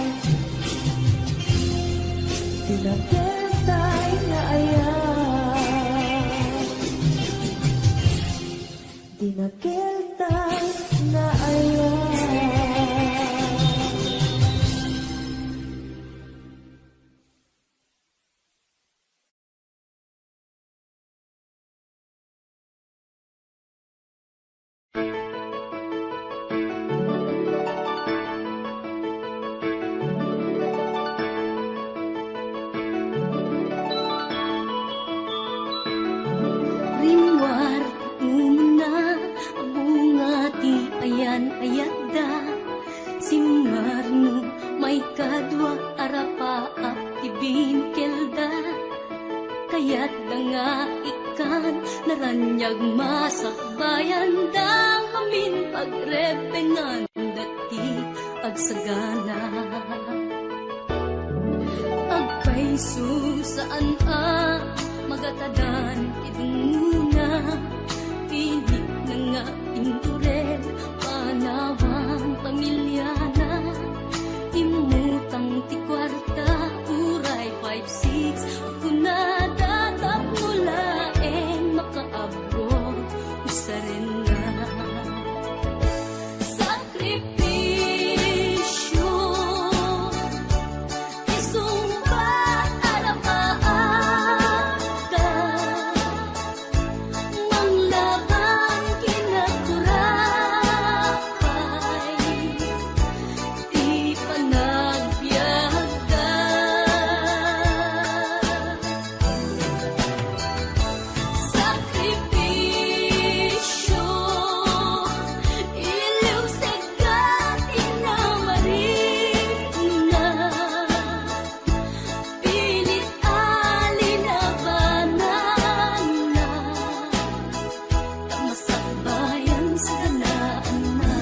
tinaketay na ayan, tinaketay na ayan. Rinwar una bunga ti ayan ayada Simarno may kadwa arapa at ibinkelda Kaya't nga ikan naranyag masakbayan dang amin pagrepengan dati agsagana Agpaiso saan magatadan idunguna Pilit na nga indured panawang pamilyana Imutang ti kwarta uray 5-6 Ako na datap mulaeng makaabot Usa rin na Sakripisyo Isumbat alapaata Manglabang kinaturapay Di panagbiyaga Sakripisyo Iliw segat inamarina Pilit alinabanan na Tamasakbayan sa ganaan na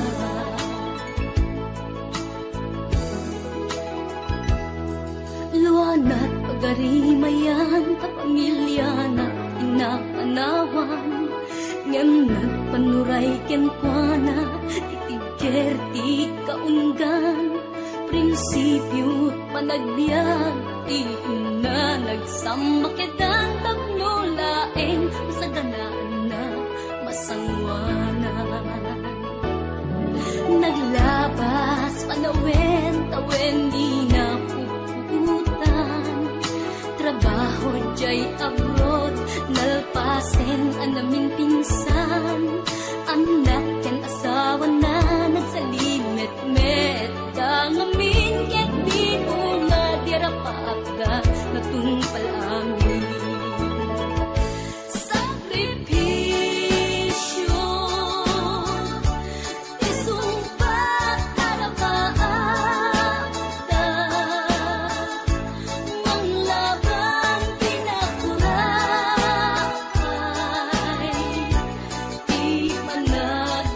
Luanat pagarimayan kapamilya na inapanawan Ngam nagpanuray kenkwana itigger ti kaunggan Prinsipyo panagbiag ti ina nagsamakedan tagnulaeng sa ganaan na masangwanan Naglabas panawen tawen di na puputan Trabaho jay abroad nalpasen anamin pinsan Anak ken asawa na nagsalimet-met Dangamin ket di nga dirapagda natungpal amin Sakripisyo Isumpat alapaata Manglabang pinakurapay Di panag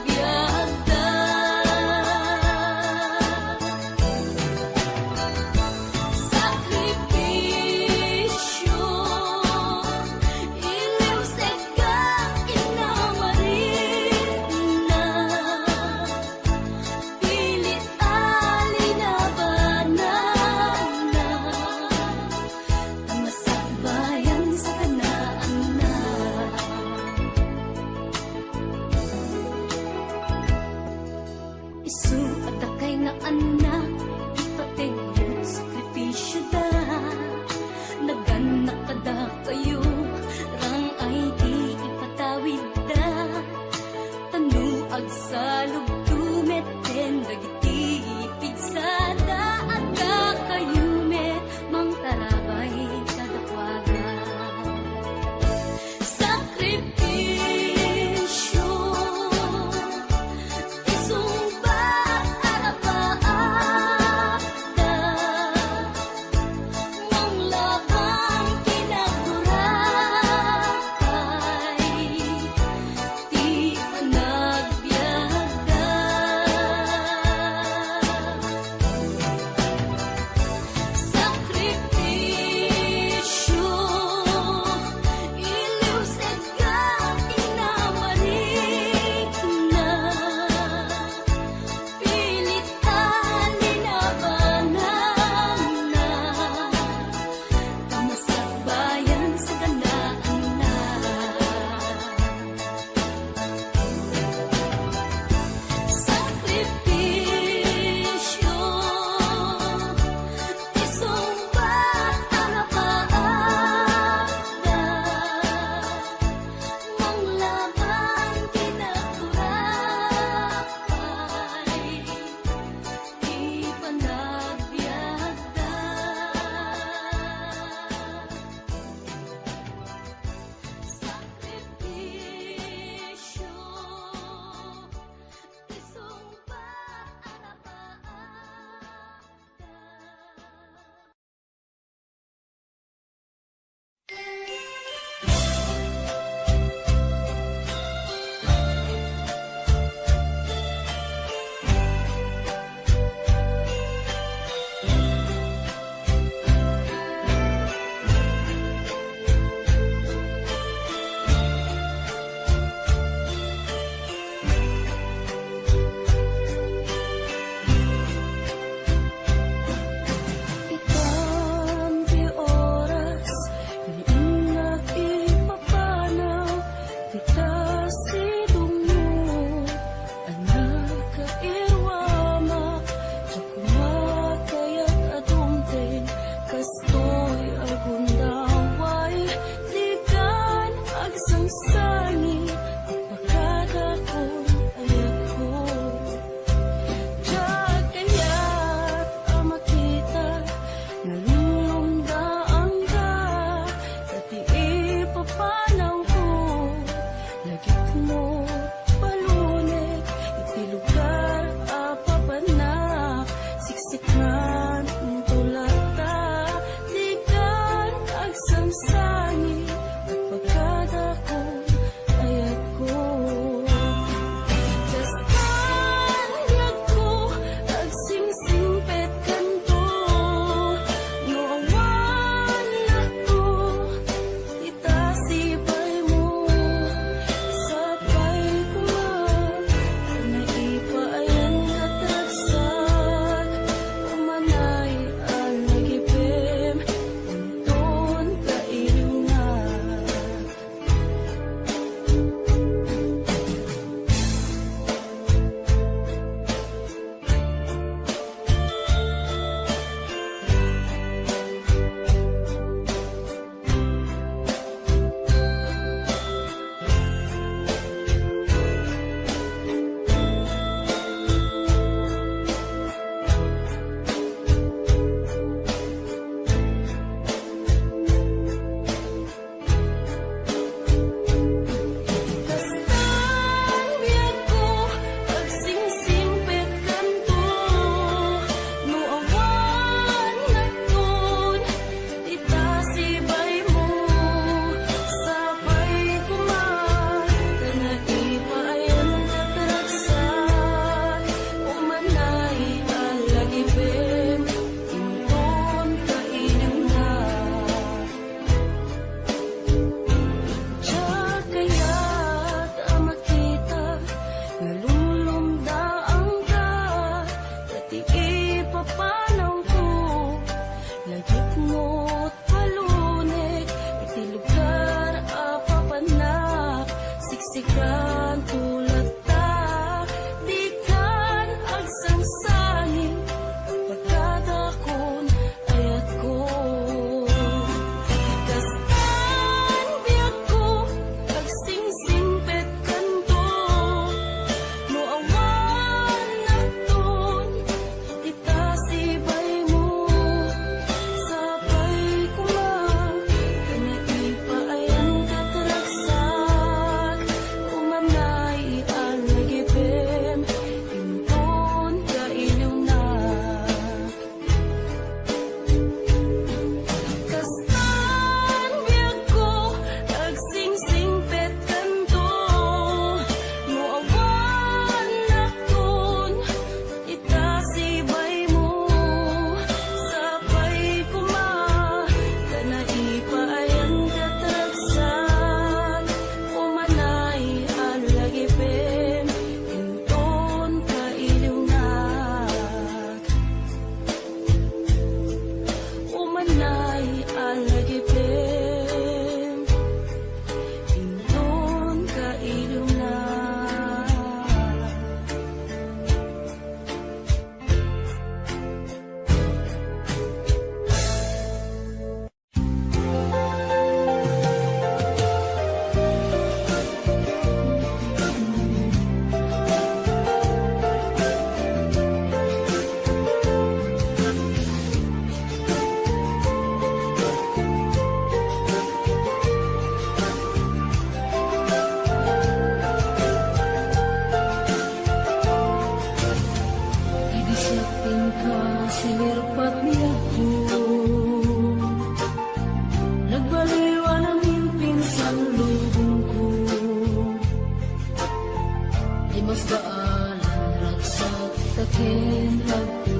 ken lagpo.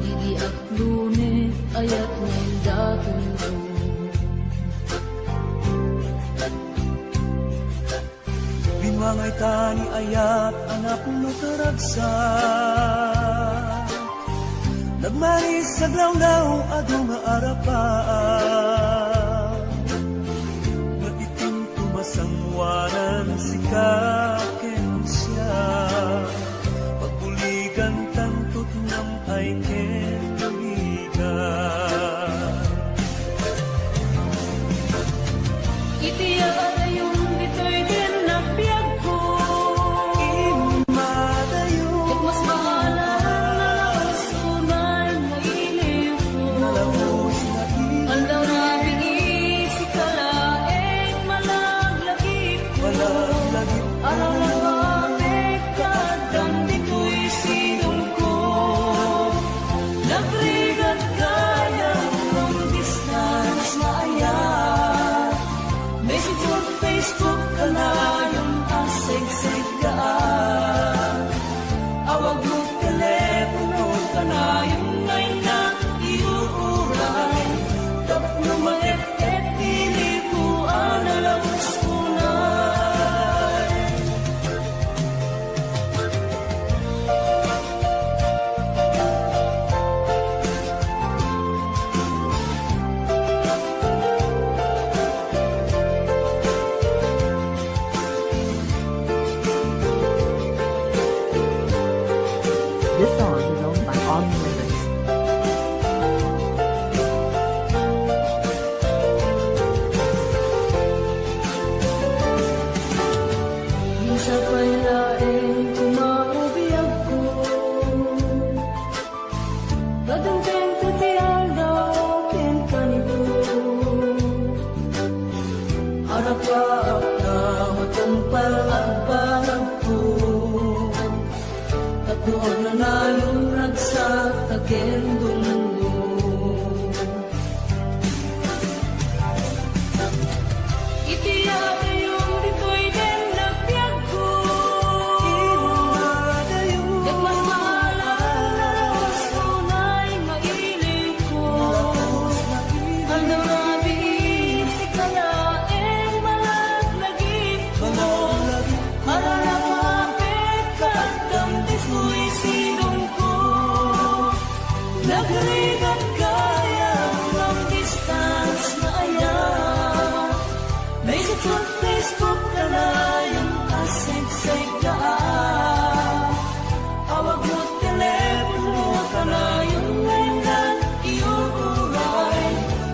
Idi at lunes ayat ngayon datong daw. Binwangay tani ayat anak no karagsak. Nagmanis sa glawlaw adu nga arapan. Natitim tumasangwanan si kaken siya. Pagbuligan tantot ng ay ken buligan. Itiya na yung dito'y din nagbiag ko. Imadayo At mas maalam na sunay mailiw ko. Nalamos na Andaw na bingisi kalaeng malaglagip ko. iwalaglagip Araw na babek kadang dito'y sinong ko. Nagrigat kaya ng distance na ayat. Message on Facebook ka na yung asig-sig kaan. Awag mo telepono ka na yung ngay na iuuray. Tapno maep-ep pili ko analang sunay. This song is owned by all members. Minsan pa'y laeng kumaubiyag ko. Gadanteng tutial daw ken kanito. Harap-harap na matumpal at parang ko. Tatuan na nalurag sa tagendong mundo. Itiyak yung dito'y din nagbiag ko. Imadayo Ket mas maalam na sunay mailiw ko. Andaw na bingisi kalaeng malaglagip ko. Ara na mapit kadang dito'y sinong ko. Nagrigat kaya ng distance na ayan. Message on Facebook ka na yung asig-sig kaan. Awag mo telepono ka na yung ngayon na iuuray.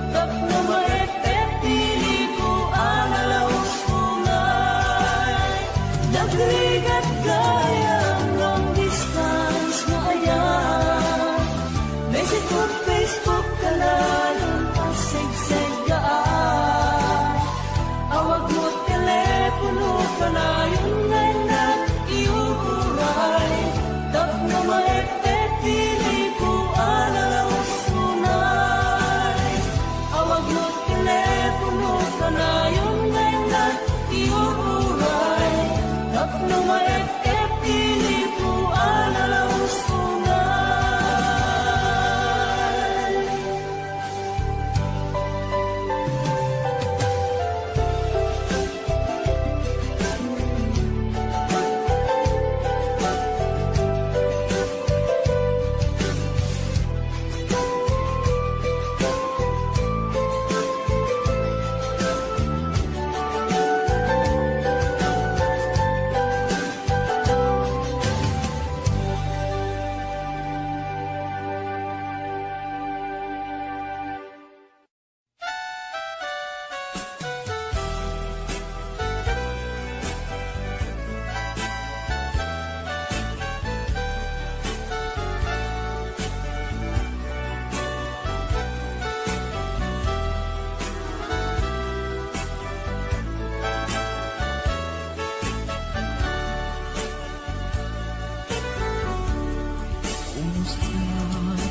Tapno maep-ep pili ko analaw sunay. Nagrigat kaya ng distance na ayan. Message on Facebook ka na yung asig-sig kaan. Awag mo telepono ka na yung ngayon na iuuray. Tapno maep-ep pili ko analaw sunay. Awag mo telepono ka na yung ngayon na iuuray. Tapno maep-ep pili ko analaw sunay.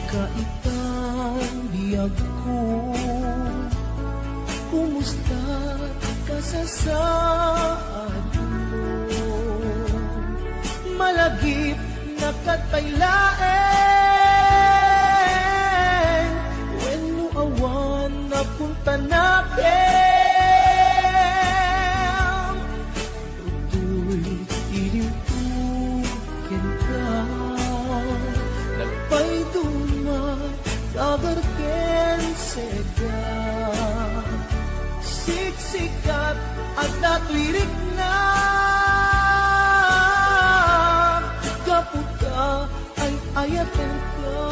kaitang biyag ko. Kumusta ka sa saad mo? Malagip nakataylaeng when no awan na punta nakin utoy ilipukin ka nagpay dumay dagarken sega siksikat at natwirik na kaputa ay ayaten ka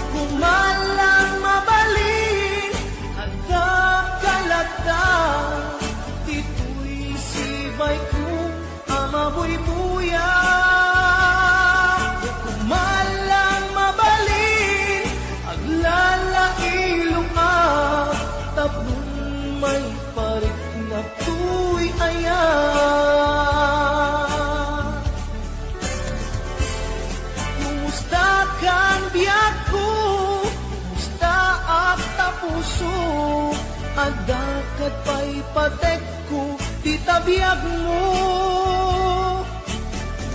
nukumalang mabalin at kakalata tito'y sibay kong amabuy-buya nukumalang mabalin aglalailong tablon may parik na tuy ayan kumusta kang biyak ko kumusta at tapuso at dakat pa'y patek ko di tabiyag mo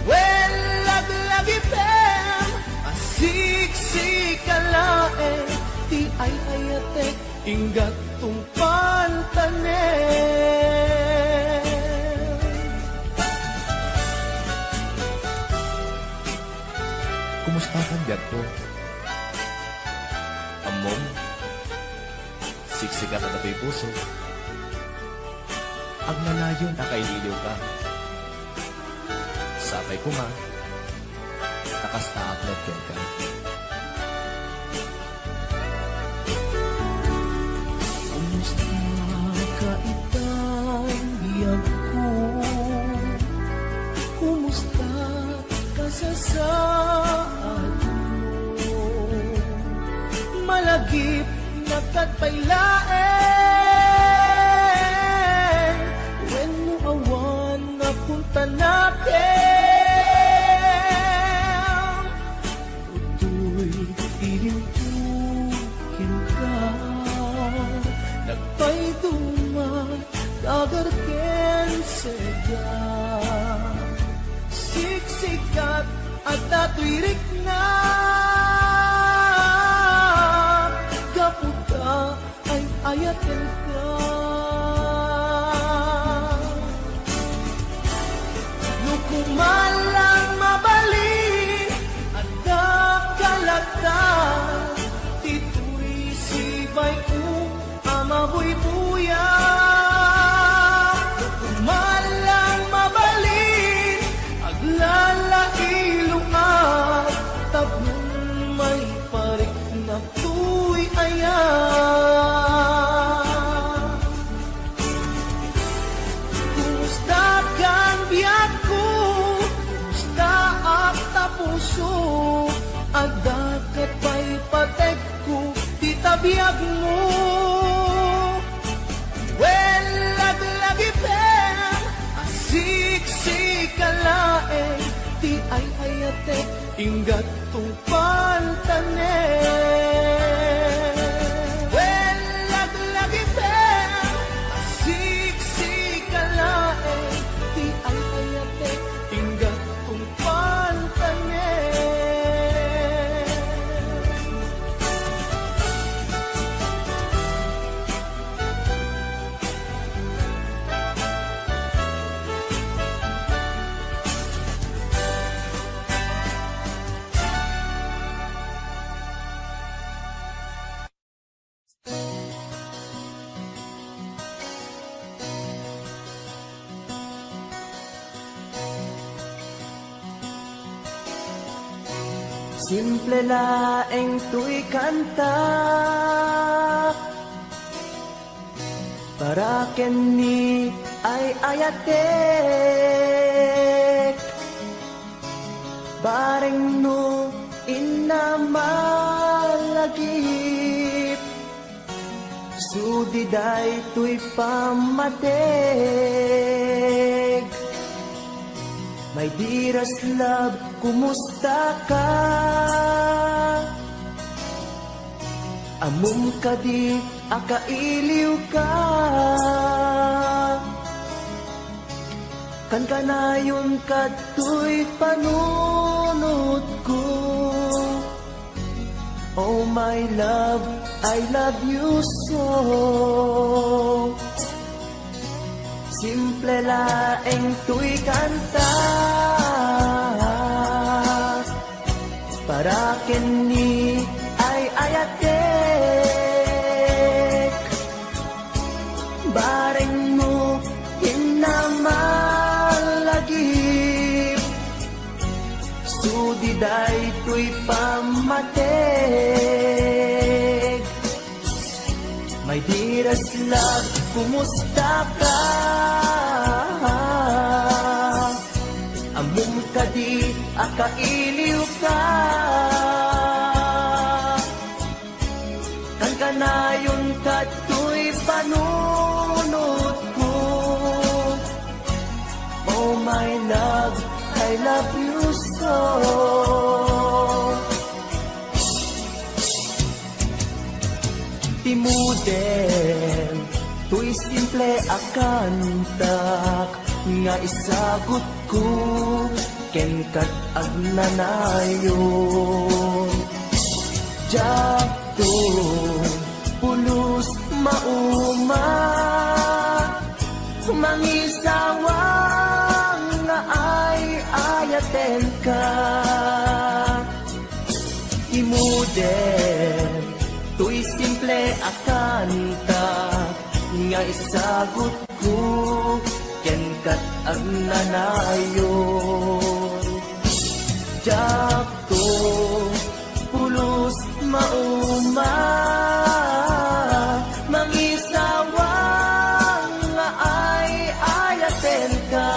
well laglagi pem asiksikkalae ti ay ayatek ingat tungpan tanen Kumusta kang biyak ko? Amom, siksikat at ako'y puso. Ang malayo na kaililiw ka. Sabay ko nga, nakasta-upload ka. Kumusta ka itang biyag ko? Kumusta ka sa saan mo? Malagip na katpailaeng when mo awan na punta natin utoy ilintukin ka nagpay dumay dagarken sega siksikat at natwirik na kaputa ay ayaten ka nukumalang mabalin at kakalata tito'y sibay ko amabuy-buya nukumalang mabalin aglalailong at tablon may parik na tuy ayan kumusta kang biyak ko kumusta at tapuso at dakat pa'y patek ko di tabiyag mo well laglagi pem asiksikkalaeng ti ay ayatek ingat tungpan tanen well laglagi pem asiksikkalaeng ti ay ayatek ingat tungpan tanen simple laeng tuy kanta para kenni ay ayatek bareng no inamalagip sudiday tuy pamatek my dearest love, kumusta ka? Amom ka di, akailiw ka kan kanayon kato'y panunod ko. Oh my love, I love you so. Simple laeng to'y kanta para kini ay ayatek. Bareng mo hinamalagip, sudiday to'y pamatek. My dearest love, kumusta ka? Among kadi akailiw ka. Kan kanayon kato'y panunod ko. Oh my love, I love you so. Timuden, to'y simple akantak, nga isagot ko, ken kat agnanayon. Jakto, pulos mauma, mangisawang nga ay ayaten ka. Timuden, to'y simple akanta, nga isagot ko, ken kat agnanayon. Jakto, pulos mauma, mangisawang nga ay ayaten ka.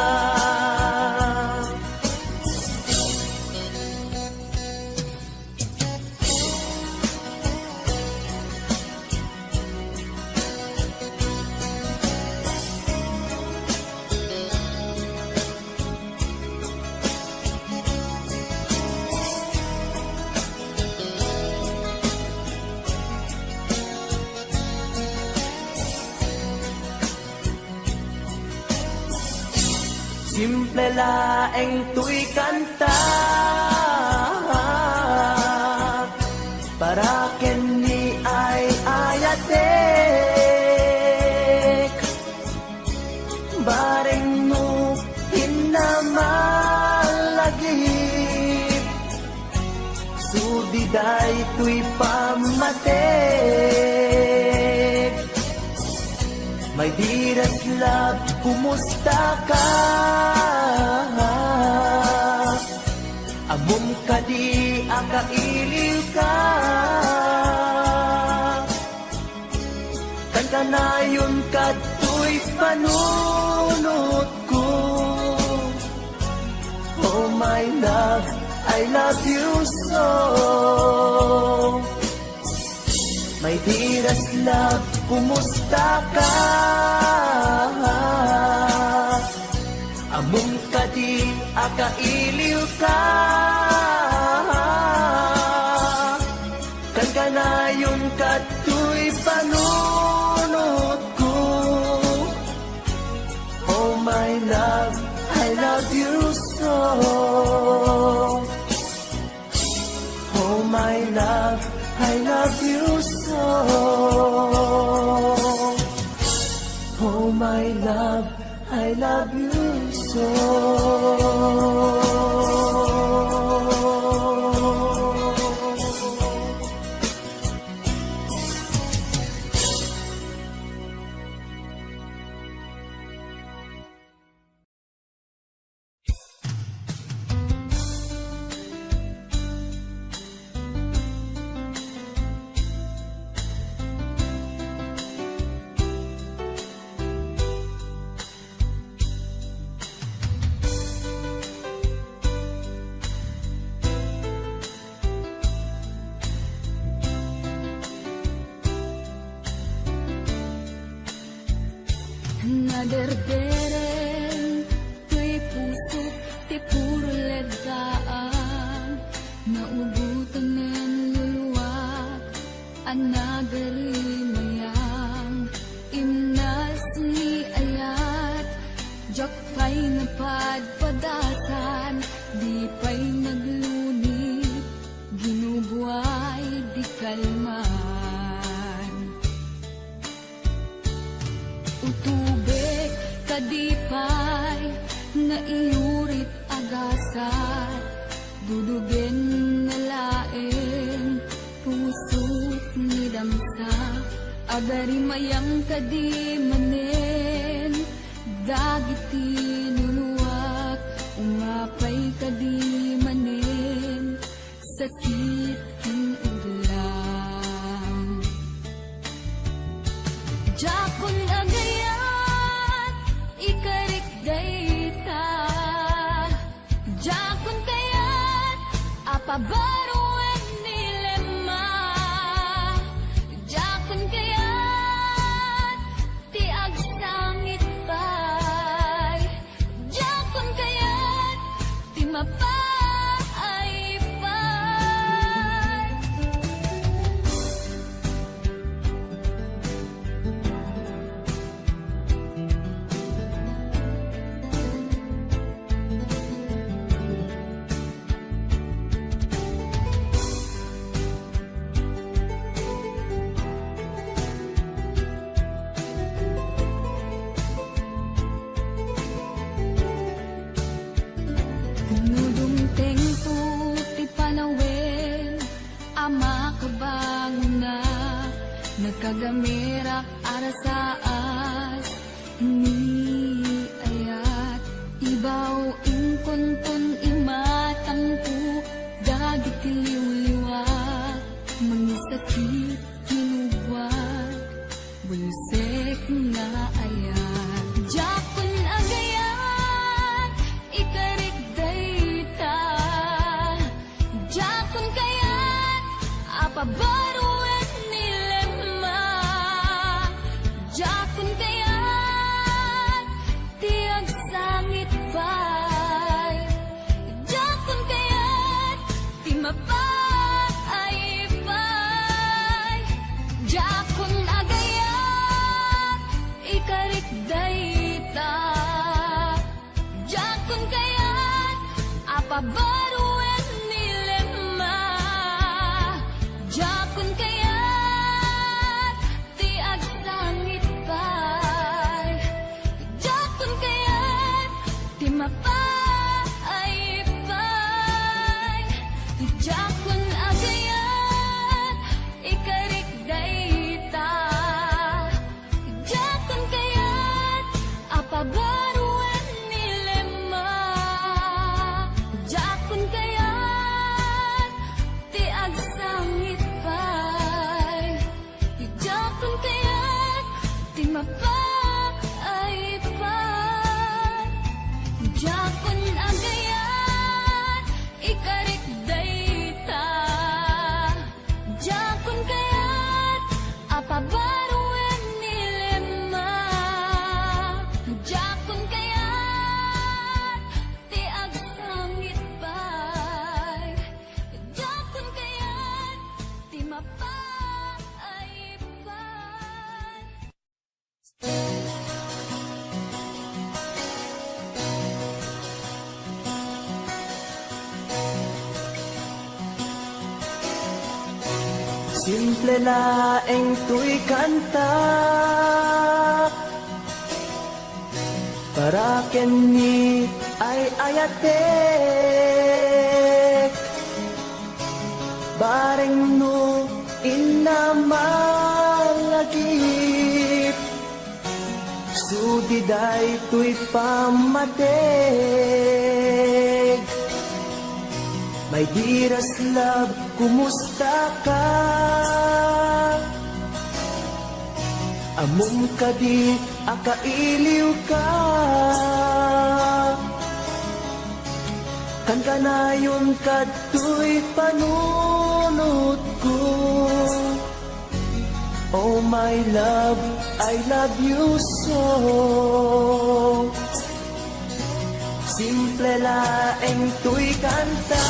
Simple laeng to'y kanta para kini ay ayatek. Bareng mo hinamalagip, sudiday to'y pamatek. My dearest love, kumusta ka? Among kadi akailiw ka. Kan kanayon kato'y panunod ko. Oh my love, I love you so. My dearest love, kumusta ka? Among kadi akailiw ka. Kan kanayon kato'y panunod ko. Oh my love, I love you so. Oh my love, I love you so. Oh my love, I love you so. Naderdereng to'y puso, ti puro legaan. Naubutan ng luluwag, anagari mayang. Imnas ni ayat, Jak pa'y napadpadasan, di pa'y naglunit, ginubuhay di kalman. Utubek kadipay, naiurit agasat, dudugen nalaen, pusot ni damsa, agari mayang kadimanen, dagiti nuluwak, umapay kadimanen, sakit kinudlang. Jakon agayat, ikarik dayta, jakon kayat, apabaruan nilema, jakon kayat, ti agsangit pay, jakon kayat, ti mapay pay. Nudumteng po ti panawin, ama kabangon na, nagkagamirak arasaas, ni ayat, ibaw ingkonton imatang po, dagit liwliwa, mangisakit kinuwag, bulusek na ayat. Jakon agayat, ikarik dayta, jakon kayat, apabaruan nilema, jakon kayat, ti agsangit pay, jakon kayat, ti mapay pay, jakon agayat, ikarik dayta, jakon kayat, apabaruan nilema, jakon kayat, ti agsangit pay, jakon kayat, ti mapay pay, jakon agayat, ikarik dayta, jakon kayat, apabaruan nilema, jakon kayat, ti agsangit pay, jakon kayat, ti mapay pay, jakon agayat, ikarik dayta, jakon kayat, apabaruan nilema, jakon kayat, ti agsangit pay, jakon kayat, ti mapay pay. Simple laeng tuy kanta, para kenni ay ayatek, bareng no inamalagip, sudiday tuy pamatek. My dearest love, kumusta ka? Among kadi akailiw ka, kan kanayon kadtoy panunot ko. Oh my love, I love you so. Simple laeng tuy kanta,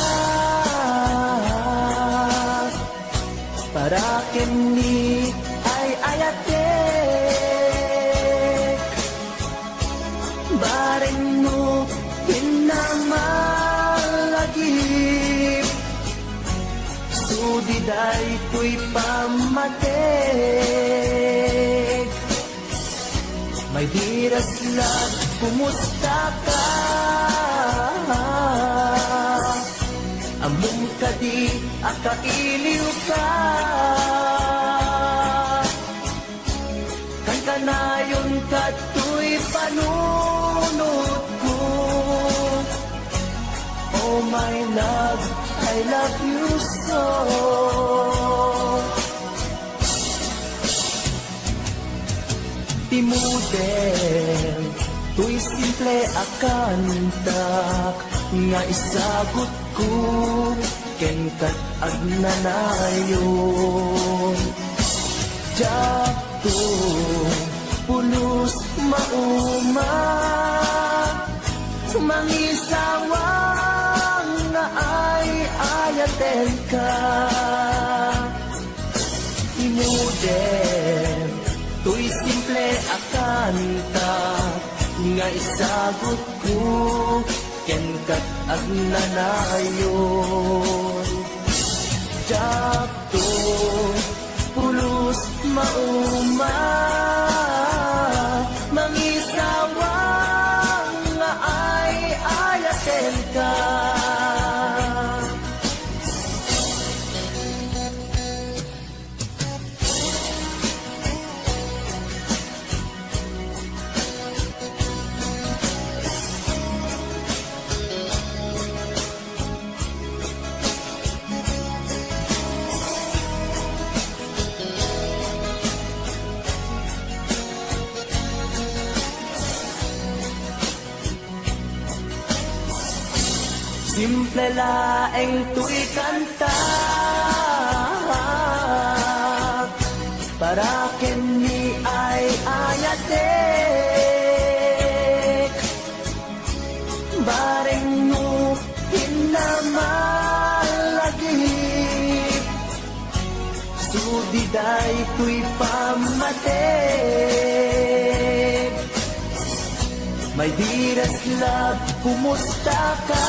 para kenni ay ayatek, bare day ko'y pamatig. May diras lang, kumusta ka? Among ka di, akailiw ka. Kan kanayon ka to'y panunod ko. Oh my love, I love you so. Timudel, to'y simple akantak, nga isagot ko, ken kat agnanayon. Jakto, pulos mauma, mangisawang nga ay ayaten ka. Timudel, to'y simple akanta, nga isagot ko, ken kat agnanayon. Jakto, pulos mauma, mangisawang nga ay ayaten ka. Simple laeng tu'y kanta, para kini ay ayatek. Bareng mo hinamalagip, sudiday tu'y pamatek. May diras love, kumusta ka?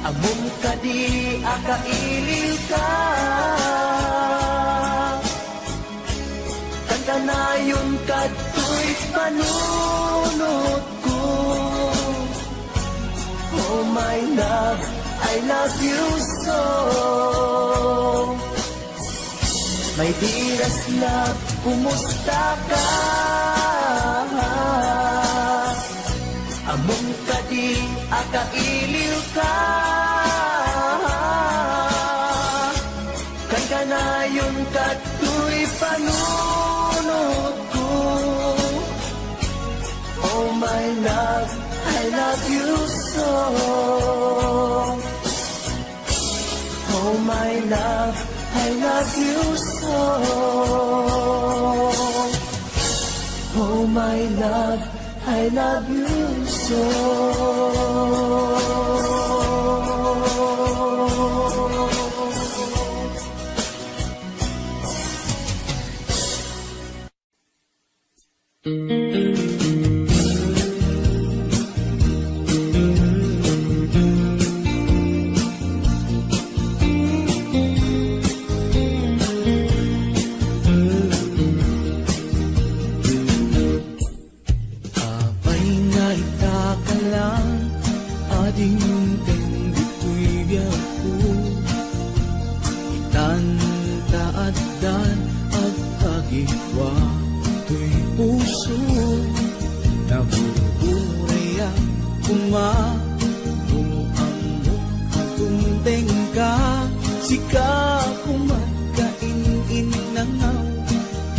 Among ka di, akailiw ka. Kantanayon ka, to'y panunod ko. Oh my love, I love you so. May diras love, kumusta ka? Among ka di, akailiw ka. Kan kanayon ka, to'y panunod ko. Oh my love, I love you so. Oh my love, I love you so. Oh my love, I love you so. Abay nga itaka lang, ading tendi ko'y biyaku. Itantaad dan at kagitwa to'y puso. Nabuburay ako nga, kung ang mukhatundeng ka, sika kumagkainin na nga,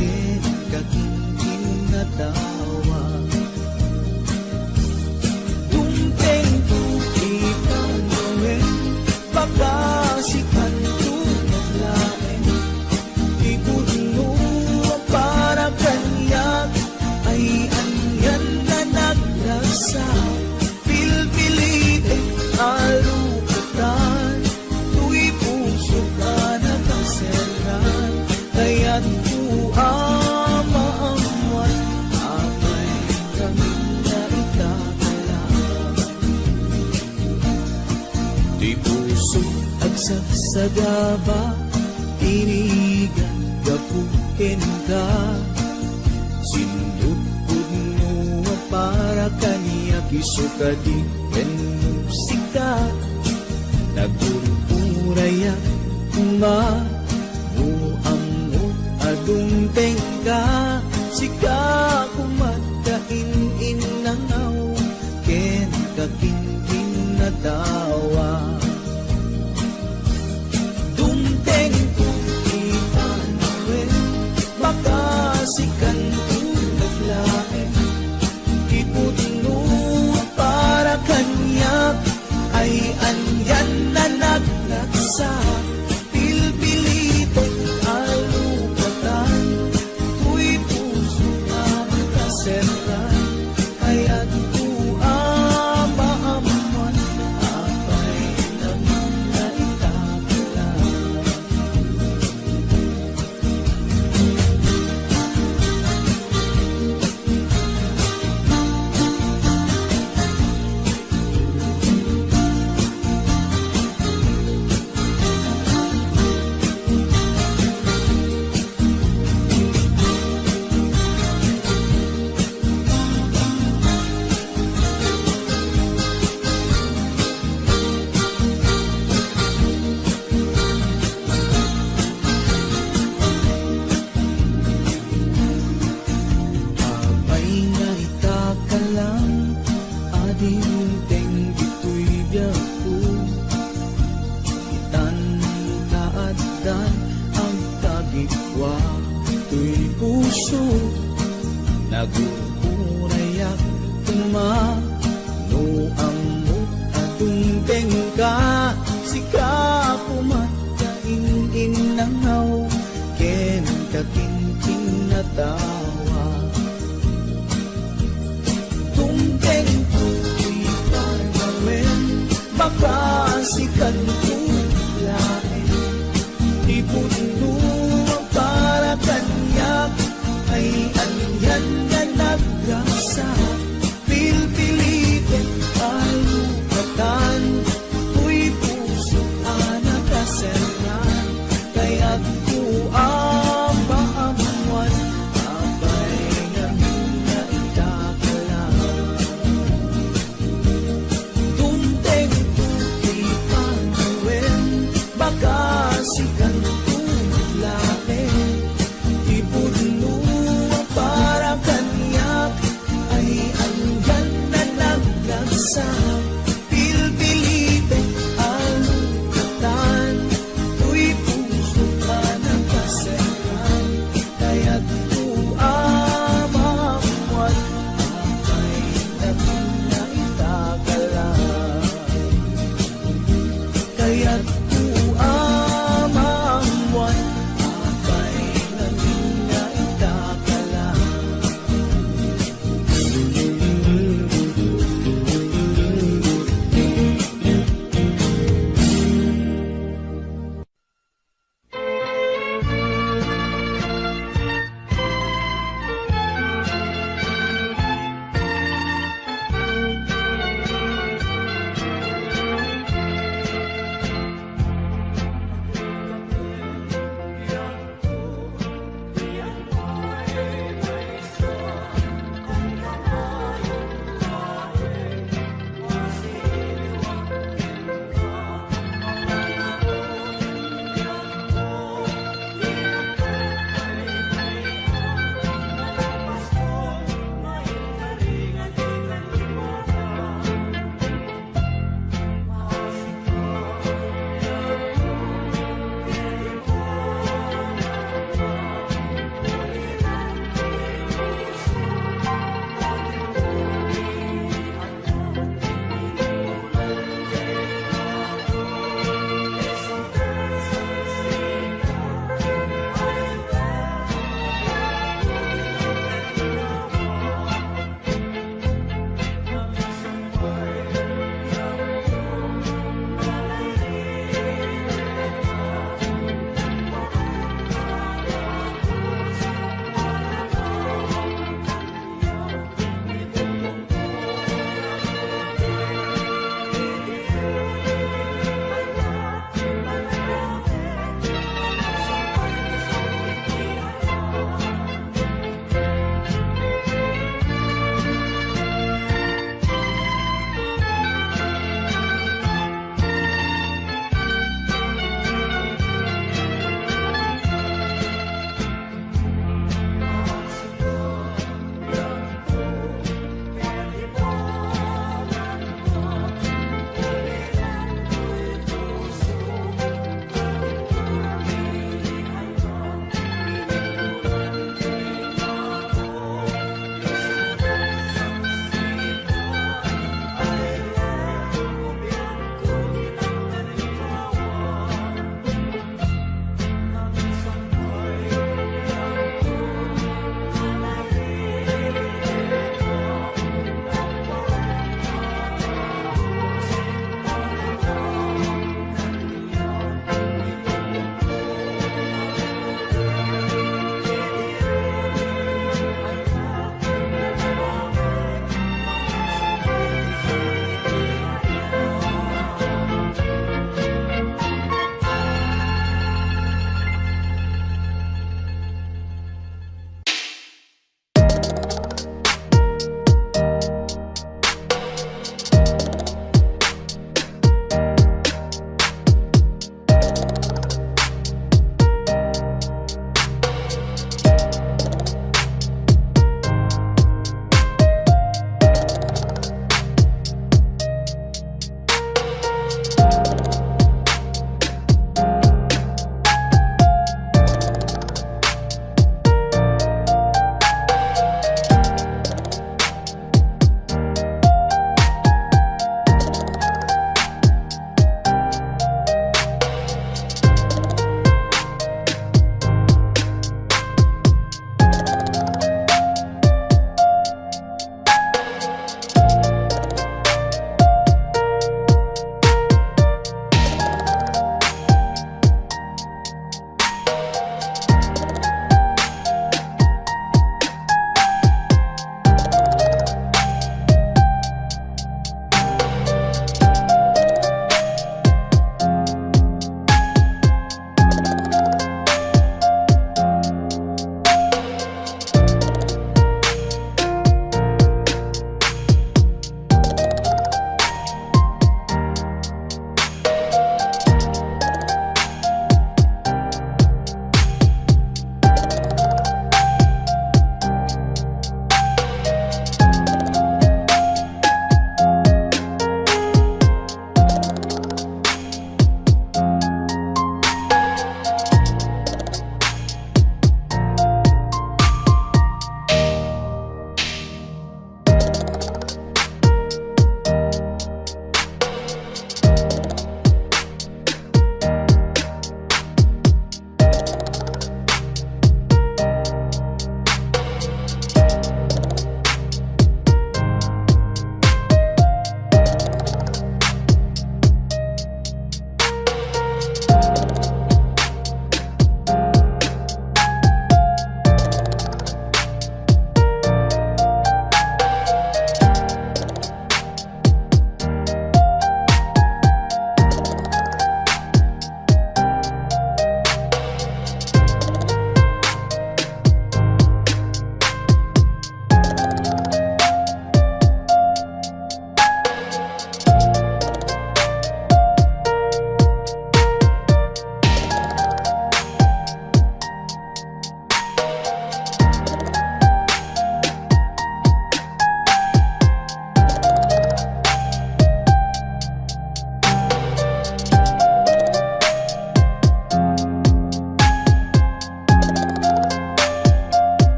ken kakikin na tawa. Tunteng tukipan gawin, baka sikan tunaglain. Ikuno ang para kanyak, ay anyan na nagrasa. Pilpilitin alukatan, tu'y puso ka na kanseran. Kaya't kuamaamuan, amay kami na itatala. Di puso Sagaba, inigan, gapukin ka. Sindupod mo para kaniya kisukadi ken musika. Nagururaya ma muamot adung tengka. Sika kumatakin inangaw ken kakingking natawa. Dumteng kung itanawin makasikan tulaglain. Iputno para kanyak ay andyan na nagnagsa. Pilpilipot alupatan, tuy puso ang kaseran. Kaya't maamuan apay naman na itakala. Apay nga itakalang ading teng dito'y biyaku. Itan kaadan ang tagikwa to'y puso. Nagulong